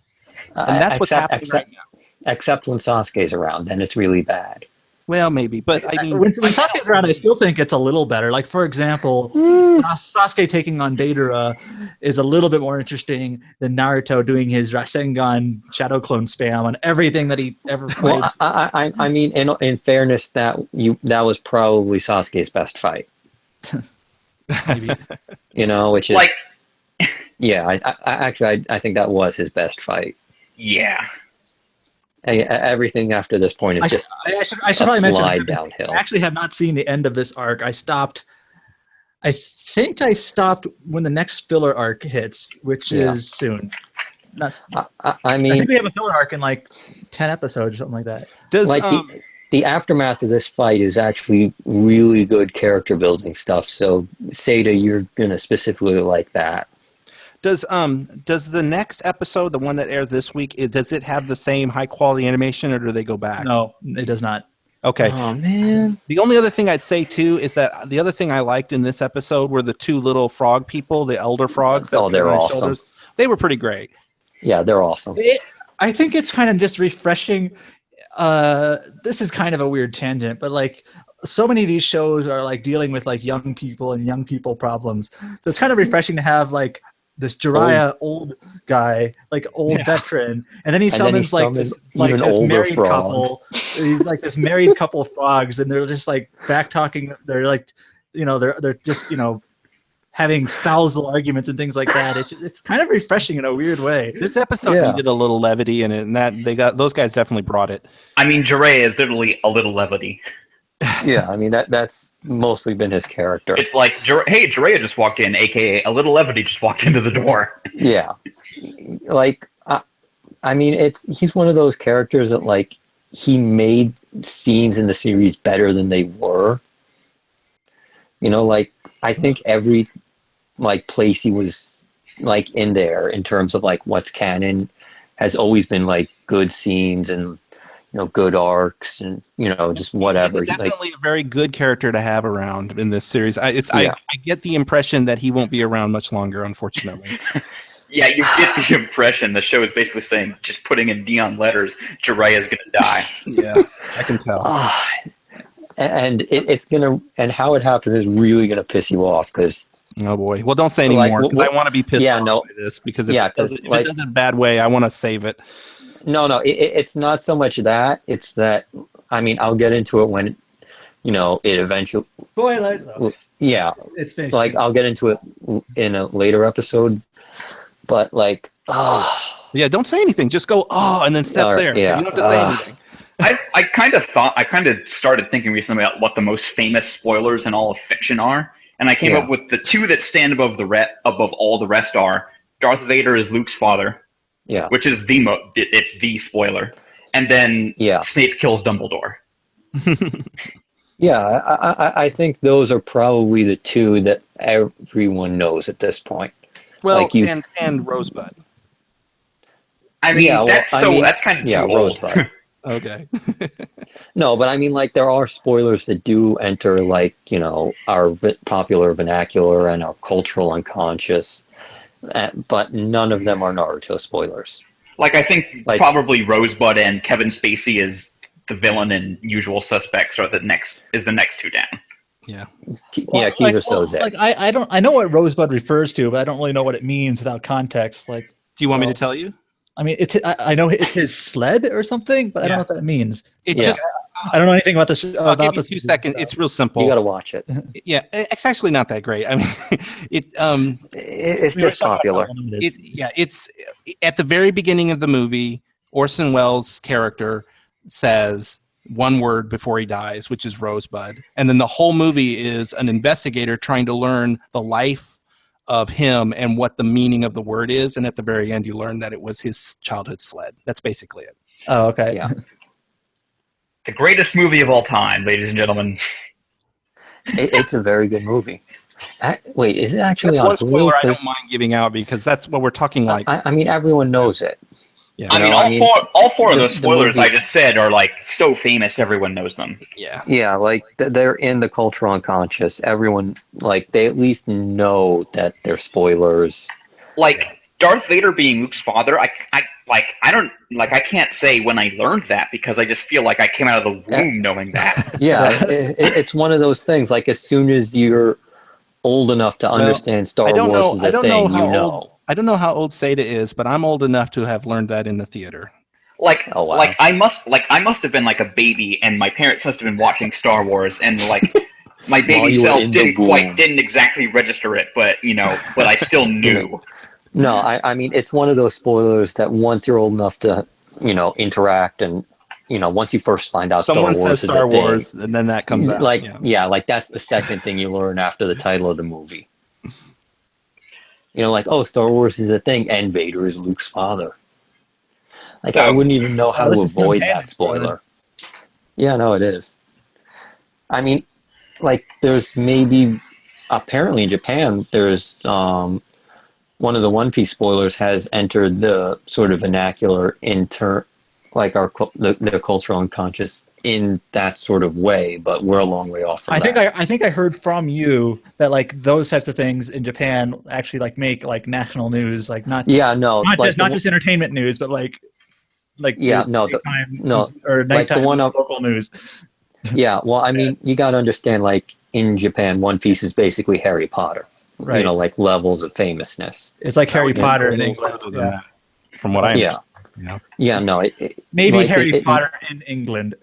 and that's what's happening right now. Except when Sasuke's around, then it's really bad. Well, maybe, but I mean, when Sasuke's around, I still think it's a little better. Like, for example, Sasuke taking on Deidara is a little bit more interesting than Naruto doing his Rasengan Shadow Clone spam on everything that he ever played. Well, I mean, in fairness, that was probably Sasuke's best fight. Maybe. Which is Like, yeah. I think that was his best fight. yeah. Everything after this point is just I should probably mention slide downhill. I actually have not seen the end of this arc. I think I stopped when the next filler arc hits, which is soon. I think we have a filler arc in like 10 episodes or something like that. does Like the aftermath of this fight is actually really good character building stuff. So, Seda, you're gonna specifically like that. does the next episode, the one that airs this week, does it have the same high quality animation, or do they go back? No, it does not. Okay. Oh man. The only other thing I'd say too is that the other thing I liked in this episode were the two little frog people, the elder frogs. Oh, they're awesome. They were pretty great. Yeah, they're awesome. I think it's kind of just refreshing. This is kind of a weird tangent, but like so many of these shows are like dealing with like young people and young people problems. So it's kind of refreshing to have like this Jiraiya old guy, like old veteran, and then he summons this married frogs. couple. He's like this married couple of frogs, and they're just like back talking. They're like, they're just having spousal arguments and things like that. It's kind of refreshing in a weird way. This episode needed a little levity in it, and those guys definitely brought it. I mean, Jiraiya is literally a little levity. Yeah, I mean that's mostly been his character. It's like, hey, Jiraiya just walked in, aka a little levity just walked into the door. Yeah, like I mean, he's one of those characters that like he made scenes in the series better than they were. Like I think every like place he was like in there in terms of like what's canon has always been like good scenes and good arcs and just whatever. He's definitely a very good character to have around in this series. I get the impression that he won't be around much longer, unfortunately. Yeah, you get the impression the show is basically saying, just putting in neon letters, Jiraiya's gonna die. Yeah, I can tell. And it's gonna, and how it happens is really gonna piss you off because. Oh boy! Well, don't say anymore because I want to be pissed off by this. Because if it does it in a bad way, I want to save it. No, it's not so much that. It's that, I mean, I'll get into it when, it eventually. Spoilers. Yeah, it's finished. Like I'll get into it in a later episode, but like, yeah, don't say anything. Just go and then step there. Yeah, you don't have to say anything. I kind of started thinking recently about what the most famous spoilers in all of fiction are, and I came up with the two that stand above all the rest are Darth Vader is Luke's father. Yeah, which is it's the spoiler, and then Snape kills Dumbledore. Yeah, I think those are probably the two that everyone knows at this point. Well, and Rosebud. I mean, that's kind of too old. Rosebud. Okay. No, but I mean, like, there are spoilers that do enter, like, our popular vernacular and our cultural unconscious. But none of them are Naruto spoilers. Like, I think probably Rosebud and Kevin Spacey is the villain and Usual Suspects are the next two down. Yeah. Kiza's dead. Like I know what Rosebud refers to, but I don't really know what it means without context. Like, do you want me to tell you? I mean, I know it's his sled or something, but I don't know what that means. It's just I don't know anything about this. I'll give you 2 seconds. It's real simple. You got to watch it. Yeah, it's actually not that great. I mean, it's just popular. It's at the very beginning of the movie. Orson Welles' character says one word before he dies, which is Rosebud, and then the whole movie is an investigator trying to learn the life of him and what the meaning of the word is. And at the very end, you learn that it was his childhood sled. That's basically it. Oh, okay. Yeah. The greatest movie of all time, ladies and gentlemen. It's a very good movie. Wait, is it actually That's on one spoiler Hulu? I don't mind giving out because that's what we're talking like. I mean, everyone knows it. Yeah. I mean, all four of those spoilers I just said are like so famous, everyone knows them. Yeah. Yeah, like they're in the cultural unconscious. Everyone, like, they at least know that they're spoilers. Like Darth Vader being Luke's father, I can't say when I learned that because I just feel like I came out of the womb knowing that. Yeah, it's one of those things. Like, as soon as you're old enough to understand Star Wars is a thing, you know. I don't know how old Seda is, but I'm old enough to have learned that in the theater. Oh, wow. I must have been like a baby, and my parents must have been watching Star Wars, and like my baby self didn't exactly register it, but but I still knew. No, I mean, it's one of those spoilers that once you're old enough to interact and once you first find out Someone Star Wars says is Star a thing, Wars, and then that comes out. like like that's the second thing you learn after the title of the movie. Like, oh, Star Wars is a thing, and Vader is Luke's father. Like, I wouldn't even know how to avoid that spoiler. Yeah, no, it is. I mean, like, there's apparently in Japan, there's one of the One Piece spoilers has entered the sort of vernacular like the cultural unconscious in that sort of way, but we're a long way off from that. I think I heard from you that like those types of things in Japan actually like make like national news, like not just entertainment news, but like or nighttime local news. Yeah, well, I mean, you got to understand, like, in Japan, One Piece is basically Harry Potter. Right. Like levels of famousness. It's like Harry Potter in England. That, from what I know. Yeah, no. Maybe like Harry Potter in England.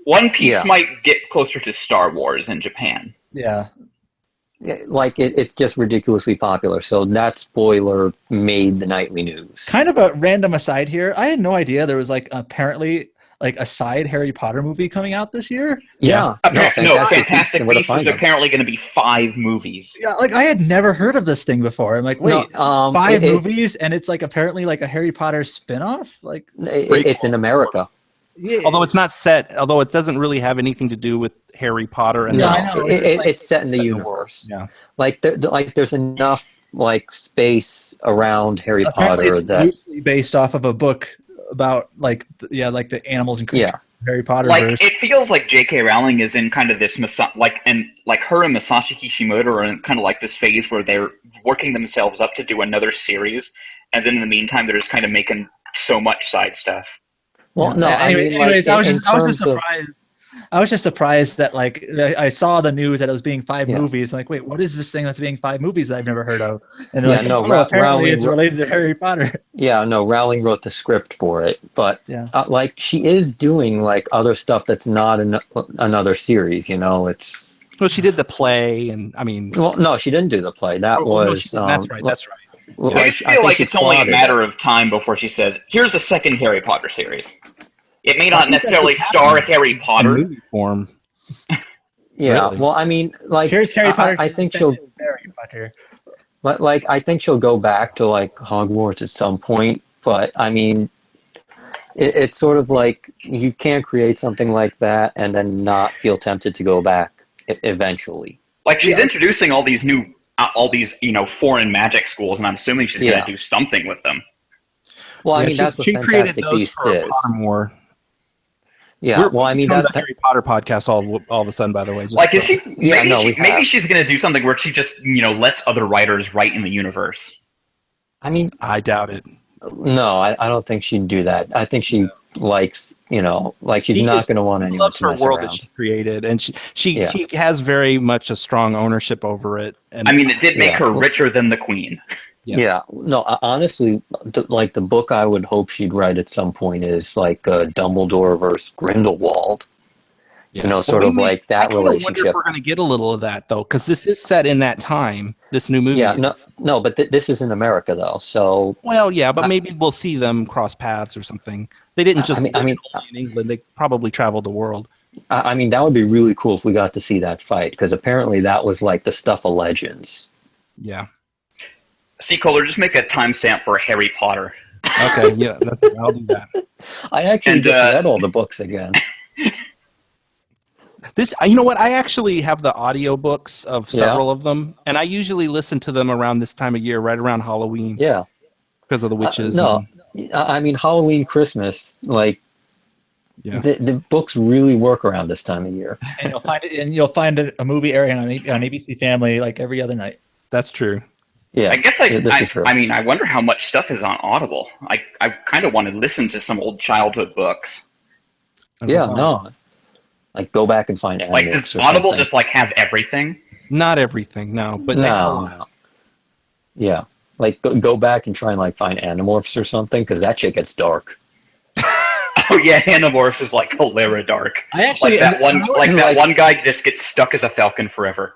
One Piece might get closer to Star Wars in Japan. Yeah. Like, it's just ridiculously popular. So that spoiler made the nightly news. Kind of a random aside here. I had no idea there was like apparently like a side Harry Potter movie coming out this year. Yeah. Fantastic Beasts is apparently going to be 5 movies. Yeah, like I had never heard of this thing before. I'm like, wait, 5 movies, and it's like apparently like a Harry Potter spin-off? Like it's in America. Yeah. Although it doesn't really have anything to do with Harry Potter. And it's set in the universe. Yeah. Like there's enough like space around Harry apparently Potter it's that loosely based off of a book about like the animals and creatures. Harry Potter. Like it feels like J.K. Rowling is in kind of this her and Masashi Kishimoto are in kind of like this phase where they're working themselves up to do another series, and then in the meantime they're just kind of making so much side stuff. Well, no. Anyways, I was just surprised. I was just surprised that like I saw the news that it was being 5 movies. I'm like, wait, what is this thing that's being 5 movies that I've never heard of? And apparently Rowling, it's related to Harry Potter. Yeah, no, Rowling wrote the script for it, but like she is doing like other stuff that's not another series. It's well, she did the play, and I mean, well, no, she didn't do the play. That's right. That's right. Well, I feel like it's only a matter of time before she says, "Here's a second Harry Potter series." It may not necessarily star Harry Potter. Movie form. Yeah, really? Well, I mean, like, here's Harry Potter. I think she'll. Harry Potter. But like, I think she'll go back to like Hogwarts at some point. But I mean, it's sort of like you can't create something like that and then not feel tempted to go back eventually. Like she's introducing all these foreign magic schools, and I'm assuming she's going to do something with them. Well, I mean, that's what she created Fantastic those Beasts for is. Pottermore. Yeah, well, I mean, that's the Harry Potter podcast all of a sudden. By the way, like, is she? Maybe she's going to do something where she just lets other writers write in the universe. I mean, I doubt it. No, I don't think she'd do that. I think she likes, like she's not going to want anyone loves to mess her world around. that she created, and she has very much a strong ownership over it. And I mean, it did make her richer than the Queen. Yes. Yeah, no, honestly, the book I would hope she'd write at some point is like Dumbledore versus Grindelwald. Yeah. Sort of like that relationship. I wonder if we're going to get a little of that though, because this is set in that time. This new movie. Yeah, no, but this is in America though, so. Well, yeah, but maybe we'll see them cross paths or something. They didn't just live in England; they probably traveled the world. I mean, that would be really cool if we got to see that fight, because apparently that was like the stuff of legends. Yeah. See, Kohler, just make a timestamp for Harry Potter. Okay, yeah, I'll do that. I actually just read all the books again. This, you know what? I actually have the audiobooks of several of them, and I usually listen to them around this time of year, right around Halloween. Yeah. Because of the witches. No, I mean Halloween, Christmas, like Yeah. the books really work around this time of year. And you'll find a movie airing on ABC Family like every other night. That's true. Yeah, I guess this is true. I mean, I wonder how much stuff is on Audible. I kind of want to listen to some old childhood books. No, like go back and find Like, does Audible just like have everything? Not everything, no, but no. Yeah, like go back and try and like find Animorphs or something, because that shit gets dark. Oh yeah, Animorphs is like hilarious dark. I actually that one guy just gets stuck as a falcon forever.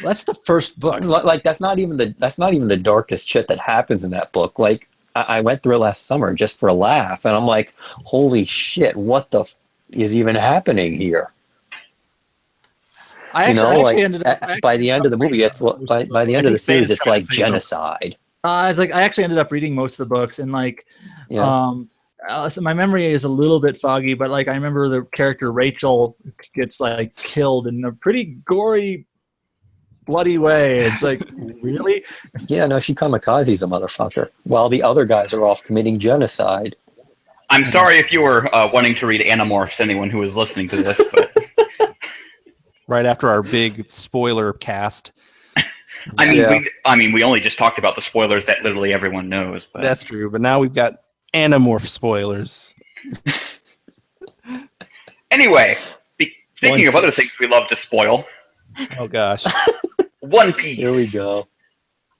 That's the first book. Like that's not even the darkest shit that happens in that book. Like I went through it last summer just for a laugh, and I'm like, holy shit, what the is even happening here? By the end of the movie, it's by the end of the series, it's like genocide. I actually ended up reading most of the books, and so my memory is a little bit foggy, but like I remember the character Rachel gets like killed in a pretty gory, bloody way. It's like, really? Yeah, no, she kamikazes a motherfucker while the other guys are off committing genocide. I'm sorry if you were wanting to read Animorphs, anyone who was listening to this, but right after our big spoiler cast. I mean, we only just talked about the spoilers that literally everyone knows. But. That's true, but now we've got Animorph spoilers. Anyway, speaking of other things we love to spoil. Oh gosh. One Piece. Here we go.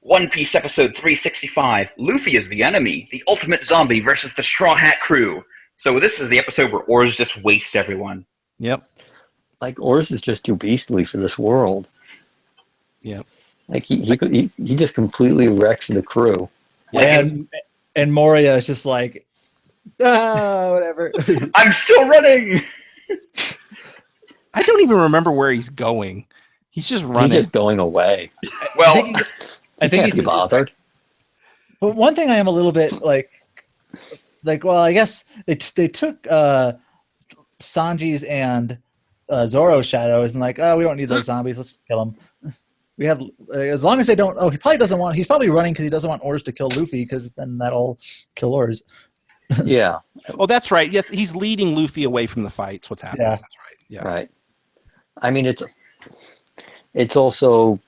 One Piece episode 365. Luffy is the enemy. The ultimate zombie versus the Straw Hat crew. So this is the episode where Oars just wastes everyone. Yep. Like Oars is just too beastly for this world. Yep. Like he just completely wrecks the crew. And Moria is just like, whatever. I'm still running. I don't even remember where he's going. He's just running. He's just going away. Well, I think he's bothered. But one thing I am a little bit like, well, I guess they took Sanji's and Zoro's shadows and like, oh, we don't need those zombies. Let's kill them. We have as long as they don't. Oh, he probably doesn't want. He's probably running because he doesn't want Oars to kill Luffy, because then that'll kill Oars. Yeah. Oh, that's right. Yes, he's leading Luffy away from the fights. What's happening? Yeah. That's right. Yeah. Right. I mean, it's also,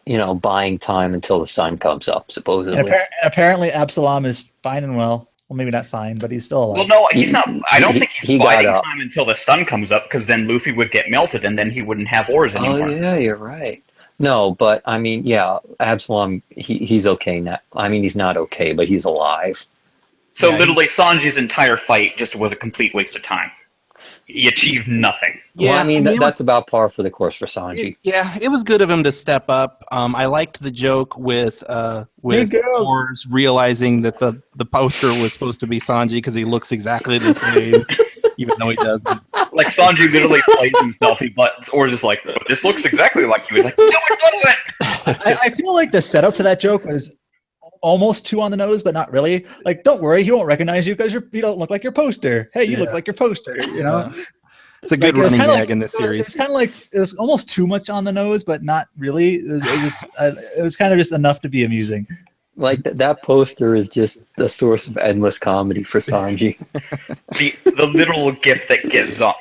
buying time until the sun comes up, supposedly. And apparently, Absalom is fine and well. Well, maybe not fine, but he's still alive. Well, no, he's not. I don't think he's biding got time until the sun comes up, because then Luffy would get melted, and then he wouldn't have Oars anymore. Oh yeah, you're right. No, but I mean, yeah, Absalom, he's okay now. I mean, he's not okay, but he's alive. So literally, Sanji's entire fight just was a complete waste of time. He achieved nothing. Yeah, well, I mean, that's about par for the course for Sanji. It was good of him to step up. I liked the joke with Oars realizing that the poster was supposed to be Sanji because he looks exactly the same, even though he doesn't. Like, Sanji literally plays himself. Oars is like, this looks exactly like you. He's like, no, it doesn't! I feel like the setup to that joke was almost too on the nose, but not really. Like, don't worry, he won't recognize you because you don't look like your poster. Hey, you look like your poster. You know, it's a good running gag in this series. It's kind of like it was almost too much on the nose, but not really. It was kind of just enough to be amusing. Like that poster is just the source of endless comedy for Sanji. the literal gift that gives up,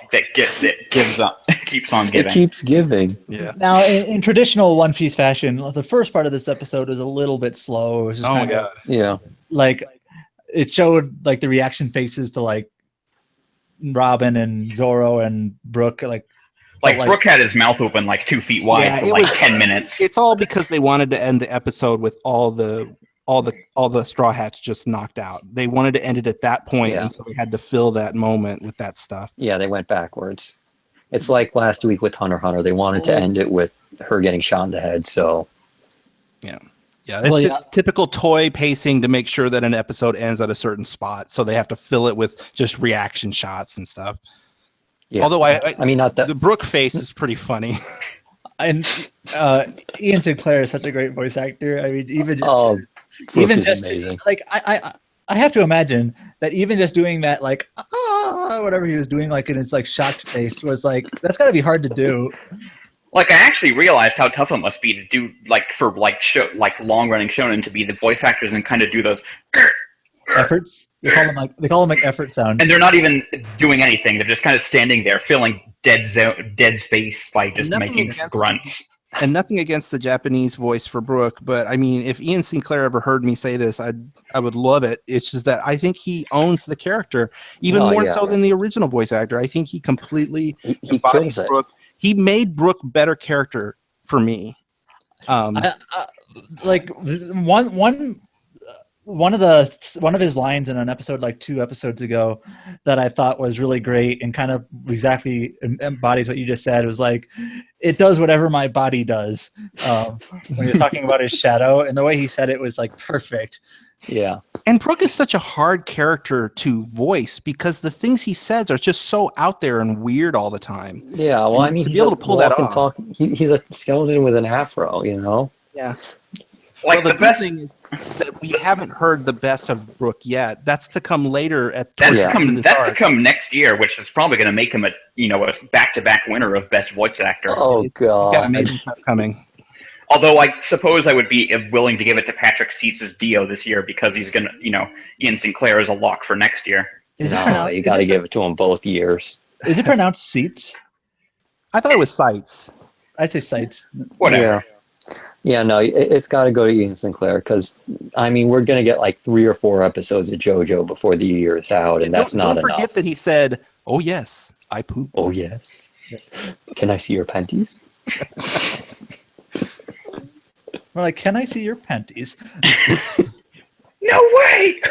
keeps on giving. It keeps giving. Yeah. Now, in traditional One Piece fashion, the first part of this episode was a little bit slow. It was just oh my god. Yeah. Like it showed like the reaction faces to like Robin and Zoro and Brooke. Like Brooke had his mouth open like 2 feet wide for 10 minutes. It's all because they wanted to end the episode with all the Straw Hats just knocked out. They wanted to end it at that point, and so they had to fill that moment with that stuff. Yeah, they went backwards. It's like last week with Hunter x Hunter. They wanted to end it with her getting shot in the head, so... Yeah. Yeah, it's just typical toy pacing to make sure that an episode ends at a certain spot, so they have to fill it with just reaction shots and stuff. Yeah. Although I mean, not that... The Brooke face is pretty funny. And Ian Sinclair is such a great voice actor. I mean, even just amazing. Like I have to imagine that even just doing that, like whatever he was doing, like in his like shocked face, was like that's got to be hard to do. Like I actually realized how tough it must be to do like for like long running shonen to be the voice actors and kind of do those Efforts. They call them like effort sounds. and they're not even doing anything. They're just kind of standing there, filling dead space by just making grunts. And nothing against the Japanese voice for Brooke, but I mean, if Ian Sinclair ever heard me say this, I would love it. It's just that I think he owns the character even more so than the original voice actor. I think he completely embodies Brooke. He made Brooke better character for me. Like one of his lines in an episode like 2 episodes ago that I thought was really great and kind of exactly embodies what you just said. It was like, it does whatever my body does. When he was talking about his shadow, and the way he said it was like perfect. Yeah. And Brooke is such a hard character to voice because the things he says are just so out there and weird all the time. Yeah, well, I mean, to be able to pull that off. He's a skeleton with an afro, you know? Yeah. Like well, the best thing is that we haven't heard the best of Brooke yet. That's to come later. That's to come next year, which is probably going to make him a back-to-back winner of Best Voice Actor. Oh God, got amazing stuff coming. Although I suppose I would be willing to give it to Patrick Seats's Dio this year because he's gonna, Ian Sinclair is a lock for next year. You got to give it to him both years. Is it pronounced Seats? I thought it was Sights. I'd say Sights. Whatever. Yeah. Yeah, no, it's got to go to Ian Sinclair because, I mean, we're going to get like 3 or 4 episodes of JoJo before the year is out, and that's not enough. Don't forget that he said, "Oh yes, I poop." Oh yes. Can I see your panties? We're like, can I see your panties? No way!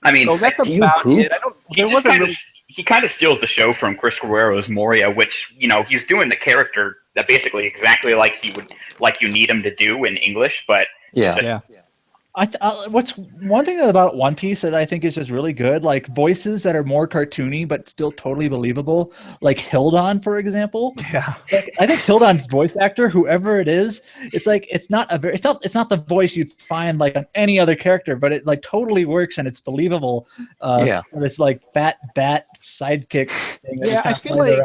I mean, so that's about it. He kind of steals the show from Chris Guerrero's Moria, which he's doing the character that basically exactly like you need him to do in English, but what's one thing about One Piece that I think is just really good, like voices that are more cartoony but still totally believable, like Hildon, for example. Yeah, like, I think Hildon's voice actor, whoever it is, it's like it's not the voice you'd find like on any other character, but it like totally works and it's believable. This like fat bat sidekick thing. Yeah, I feel like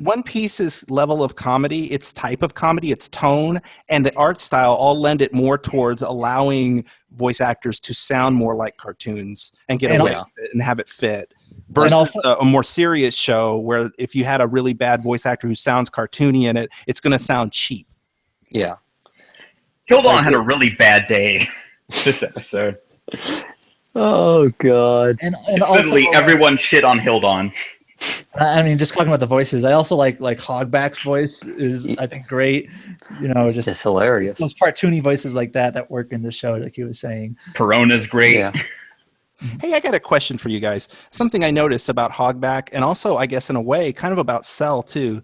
One Piece's level of comedy, its type of comedy, its tone, and the art style all lend it more towards allowing voice actors to sound more like cartoons and get away with it and have it fit versus a more serious show where if you had a really bad voice actor who sounds cartoony in it, it's going to sound cheap. Yeah. Hildon had a really bad day this episode. Oh God. And literally everyone shit on Hildon. I mean, just talking about the voices, I also like Hogback's voice is, I think, great. Just hilarious. Those cartoony voices like that work in the show, like he was saying. Perona's great. Yeah. Hey, I got a question for you guys. Something I noticed about Hogback, and also, I guess, in a way, kind of about Cell too.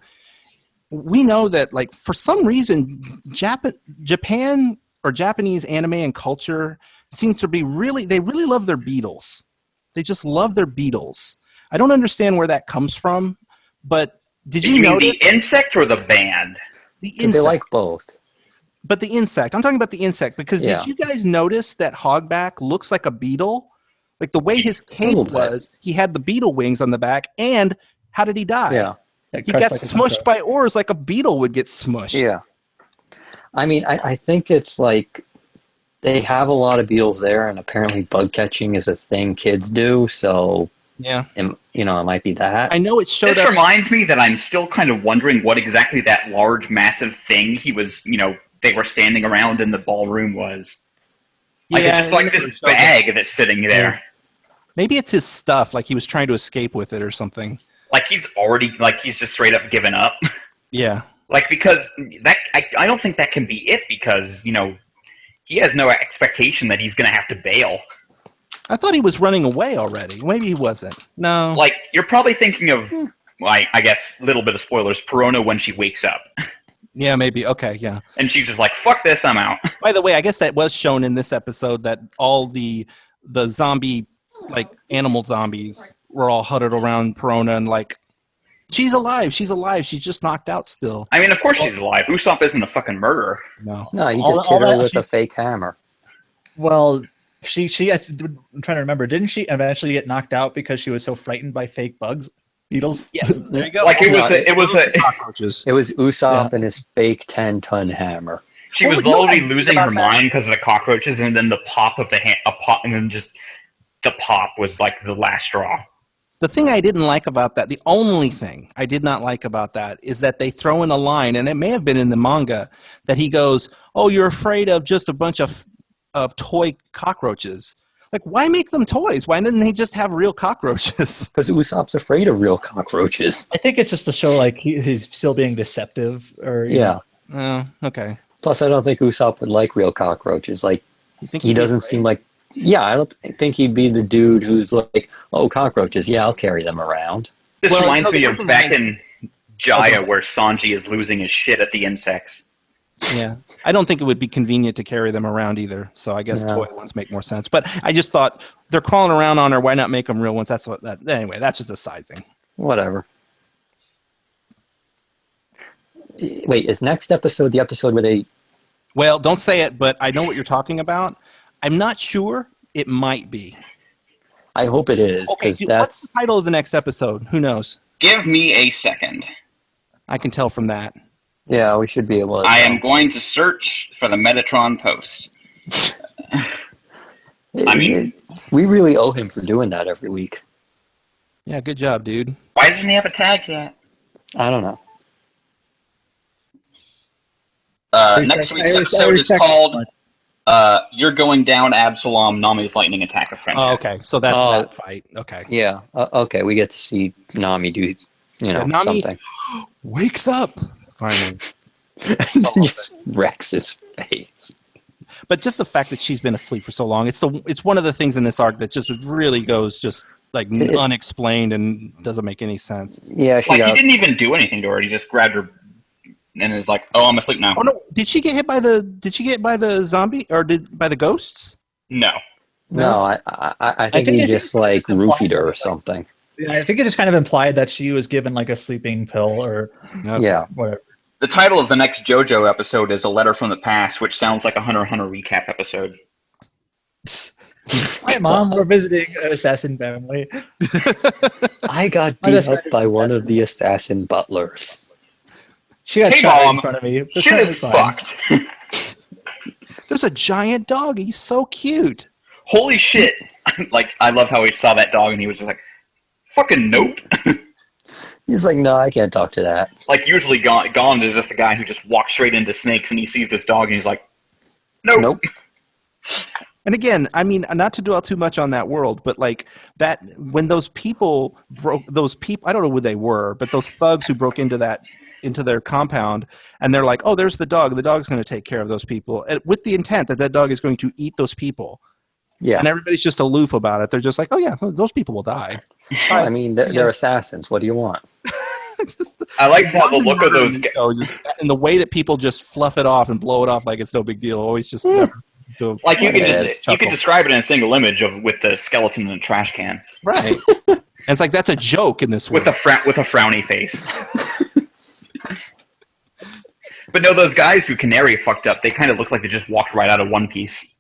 We know that, like, for some reason, Japan or Japanese anime and culture seem to be they really love their Beatles. They just love their Beatles. I don't understand where that comes from, but did you notice the insect or the band? The insect. They like both. But the insect. I'm talking about the insect because did you guys notice that Hogback looks like a beetle? Like the way his cape was, he had the beetle wings on the back, and how did he die? Yeah. He got smushed by oars like a beetle would get smushed. Yeah. I mean, I think it's like they have a lot of beetles there, and apparently bug catching is a thing kids do, so... Yeah. And, it might be that. I know it showed up. This reminds me that I'm still kind of wondering what exactly that large, massive thing he was, they were standing around in the ballroom was. Like, it's just like this bag that's sitting there. Maybe it's his stuff, like he was trying to escape with it or something. Like he's just straight up given up. Yeah. Like, because I don't think that can be it because, he has no expectation that he's going to have to bail. I thought he was running away already. Maybe he wasn't. No. Like, you're probably thinking of, I guess, a little bit of spoilers, Perona when she wakes up. Yeah, maybe. Okay, yeah. And she's just like, fuck this, I'm out. By the way, I guess that was shown in this episode that all the zombie, like, animal zombies were all huddled around Perona and like, she's alive, she's just knocked out still. I mean, of course she's alive. Usopp isn't a fucking murderer. No, he just hit her with a fake hammer. Well, I'm trying to remember. Didn't she eventually get knocked out because she was so frightened by fake beetles? Yes, there you go. Like it was cockroaches. It was Usopp Yeah. and his fake 10-ton hammer. She Well, was you know what I literally hate losing about her that? mind because of the cockroaches, and then the pop of and then just the pop was like the last straw. The thing I didn't like about that, the only thing I did not like about that is that they throw in a line, and it may have been in the manga, that he goes, "Oh, you're afraid of just a bunch of toy cockroaches." Like, why make them toys? Why didn't they just have real cockroaches? Because Usopp's afraid of real cockroaches. I think it's just to show like he's still being deceptive, or Yeah. Oh, okay. Plus, I don't think Usopp would like real cockroaches. Like, You think he he'd be doesn't afraid? seem like. Yeah, I don't think he'd be the dude who's like, oh, cockroaches. Yeah, I'll carry them around. This Well, reminds the me one of thing back I- in Jaya where Sanji is losing his shit at the insects. Yeah, I don't think it would be convenient to carry them around either. So I guess No. toy ones make more sense. But I just thought they're crawling around on her. Why not make them real ones? Anyway, that's just a side thing. Whatever. Wait, is next episode the episode where they? Well, don't say it, but I know what you're talking about. I'm not sure. It might be. I hope it is, Okay, because what's that's the title of the next episode? Who knows? Give me a second. I can tell from that. yeah. We should be able to. I tell. am going to search for the Metatron post. I mean- we really owe him for doing that every week. Yeah, good job, dude. Why doesn't he have a tag yet? I don't know. Next week's I episode is respect called much. You're Going Down, Absalom, Nami's Lightning Attack of Friendship. Oh, okay, so that's Oh. that fight. Okay. Yeah. Okay, we get to see Nami do, Nami- something. Wakes up finally. And then just wrecks his face. But just the fact that she's been asleep for so long, it's one of the things in this arc that just really goes just like unexplained and doesn't make any sense. Yeah, she Like, got. he didn't even do anything to her. He just grabbed her and is like, oh, I'm asleep now. Oh no! Did she get hit by the zombie or by the ghosts? No. No, I think he just like roofied her or something. Yeah, I think it just kind of implied that she was given like a sleeping pill or Okay. Yeah. whatever. The title of the next JoJo episode is A Letter from the Past, which sounds like a Hunter x Hunter recap episode. Hi, Mom. We're visiting an assassin family. I got My beat best up friend by is one assassin. of the assassin butlers. She got Hey, shot right Mom. in front of me. It's Shit is totally fine. fucked. There's a giant dog. He's so cute. Holy shit. Like, I love how he saw that dog and he was just like, fucking nope. He's like, no, I can't talk to that. Like, usually Gond is just the guy who just walks straight into snakes and he sees this dog and he's like, nope. Nope. And again, I mean, not to dwell too much on that world, but like that when those people I don't know who they were, but those thugs who broke into their compound, and they're like, oh, there's the dog. The dog's going to take care of those people, with the intent that dog is going to eat those people. Yeah. And everybody's just aloof about it. They're just like, oh yeah, those people will die. Well, I mean, they're assassins. What do you want? Just, I like how the look of those guys, just and the way that people just fluff it off and blow it off like it's no big deal. Always just never. Like, you Yeah, can describe it in a single image with the skeleton in a trash can. Right. And it's like that's a joke in this With world. with a frowny face. But no, those guys who Canary fucked up, they kind of look like they just walked right out of One Piece.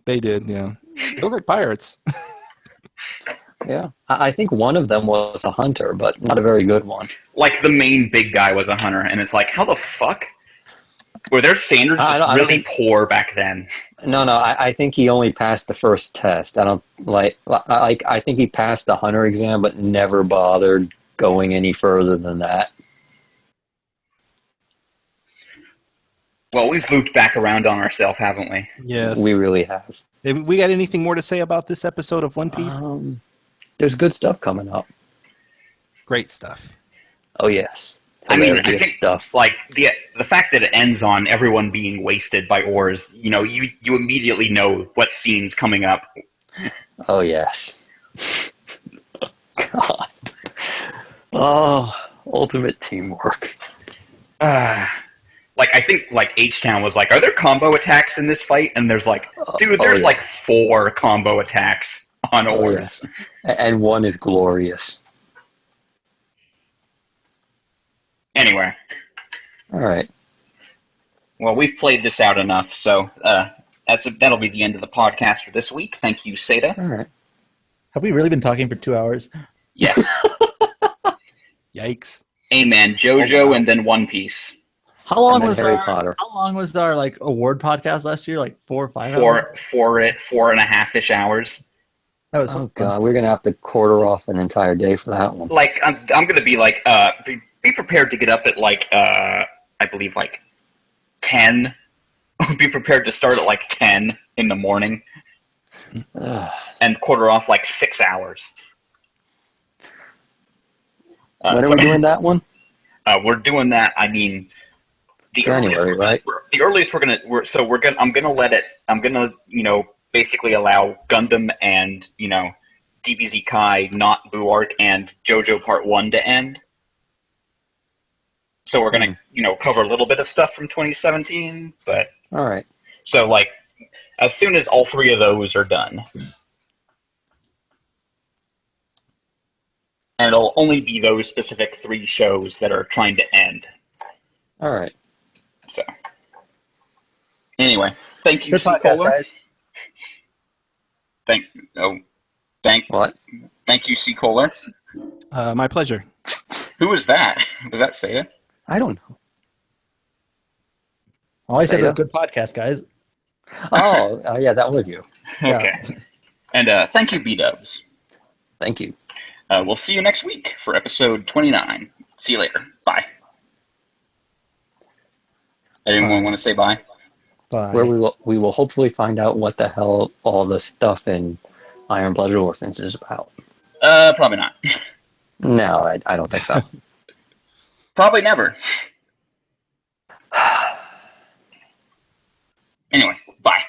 They did, yeah. They look like pirates. Yeah. I think one of them was a hunter, but not a very good one. Like, the main big guy was a hunter, and it's like, how the fuck? Were their standards I just don't really think- poor back then? No, I think he only passed the first test. I don't I think he passed the hunter exam, but never bothered going any further than that. Well, we've looped back around on ourselves, haven't we? Yes. We really have. Have we got anything more to say about this episode of One Piece? There's good stuff coming up. Great stuff. Oh yes. I mean, I Hilarious think stuff. like the fact that it ends on everyone being wasted by oars, you immediately know what scene's coming up. Oh yes. God. Oh, ultimate teamwork. Like, I think like H-Town was like, are there combo attacks in this fight? And there's like, dude, there's yes. like 4 combo attacks on Oh oars. yes. And one is glorious. Anyway, All right. well, we've played this out enough, so that'll be the end of the podcast for this week. Thank you, Seda. All right. Have we really been talking for 2 hours? Yes. Yikes. Amen. JoJo and then One Piece. How long And then was Harry our, Potter. How long was our like award podcast last year? Like 4 or 5 hours? 4.5-ish hours. That was Oh fun. god, we're gonna have to quarter off an entire day for that one. Like I'm gonna be like be prepared to get up at like I believe like 10. Be prepared to start at like 10 in the morning and quarter off like 6 hours. When are we doing that one? We're doing that. I mean, the January, right? The earliest I'm gonna basically allow Gundam and DBZ Kai, not Boo Arc, and JoJo Part 1 to end. So we're gonna cover a little bit of stuff from 2017, but All right. so like as soon as all three of those are done. And it'll only be those specific 3 shows that are trying to end. All right. So, anyway, thank you, Good C. podcast, Kohler. guys. Thank you, C. Kohler. My pleasure. Who was that? Was that Seda? I don't know. All I said was Seda? good podcast, guys. Oh, yeah, that was you. Okay. And thank you, B-Dubs. Thank you. We'll see you next week for episode 29. See you later. Bye. Anyone want to say bye? Bye. Where we will hopefully find out what the hell all the stuff in Iron Blooded Orphans is about. Probably not. No, I don't think so. Probably never. Anyway, bye.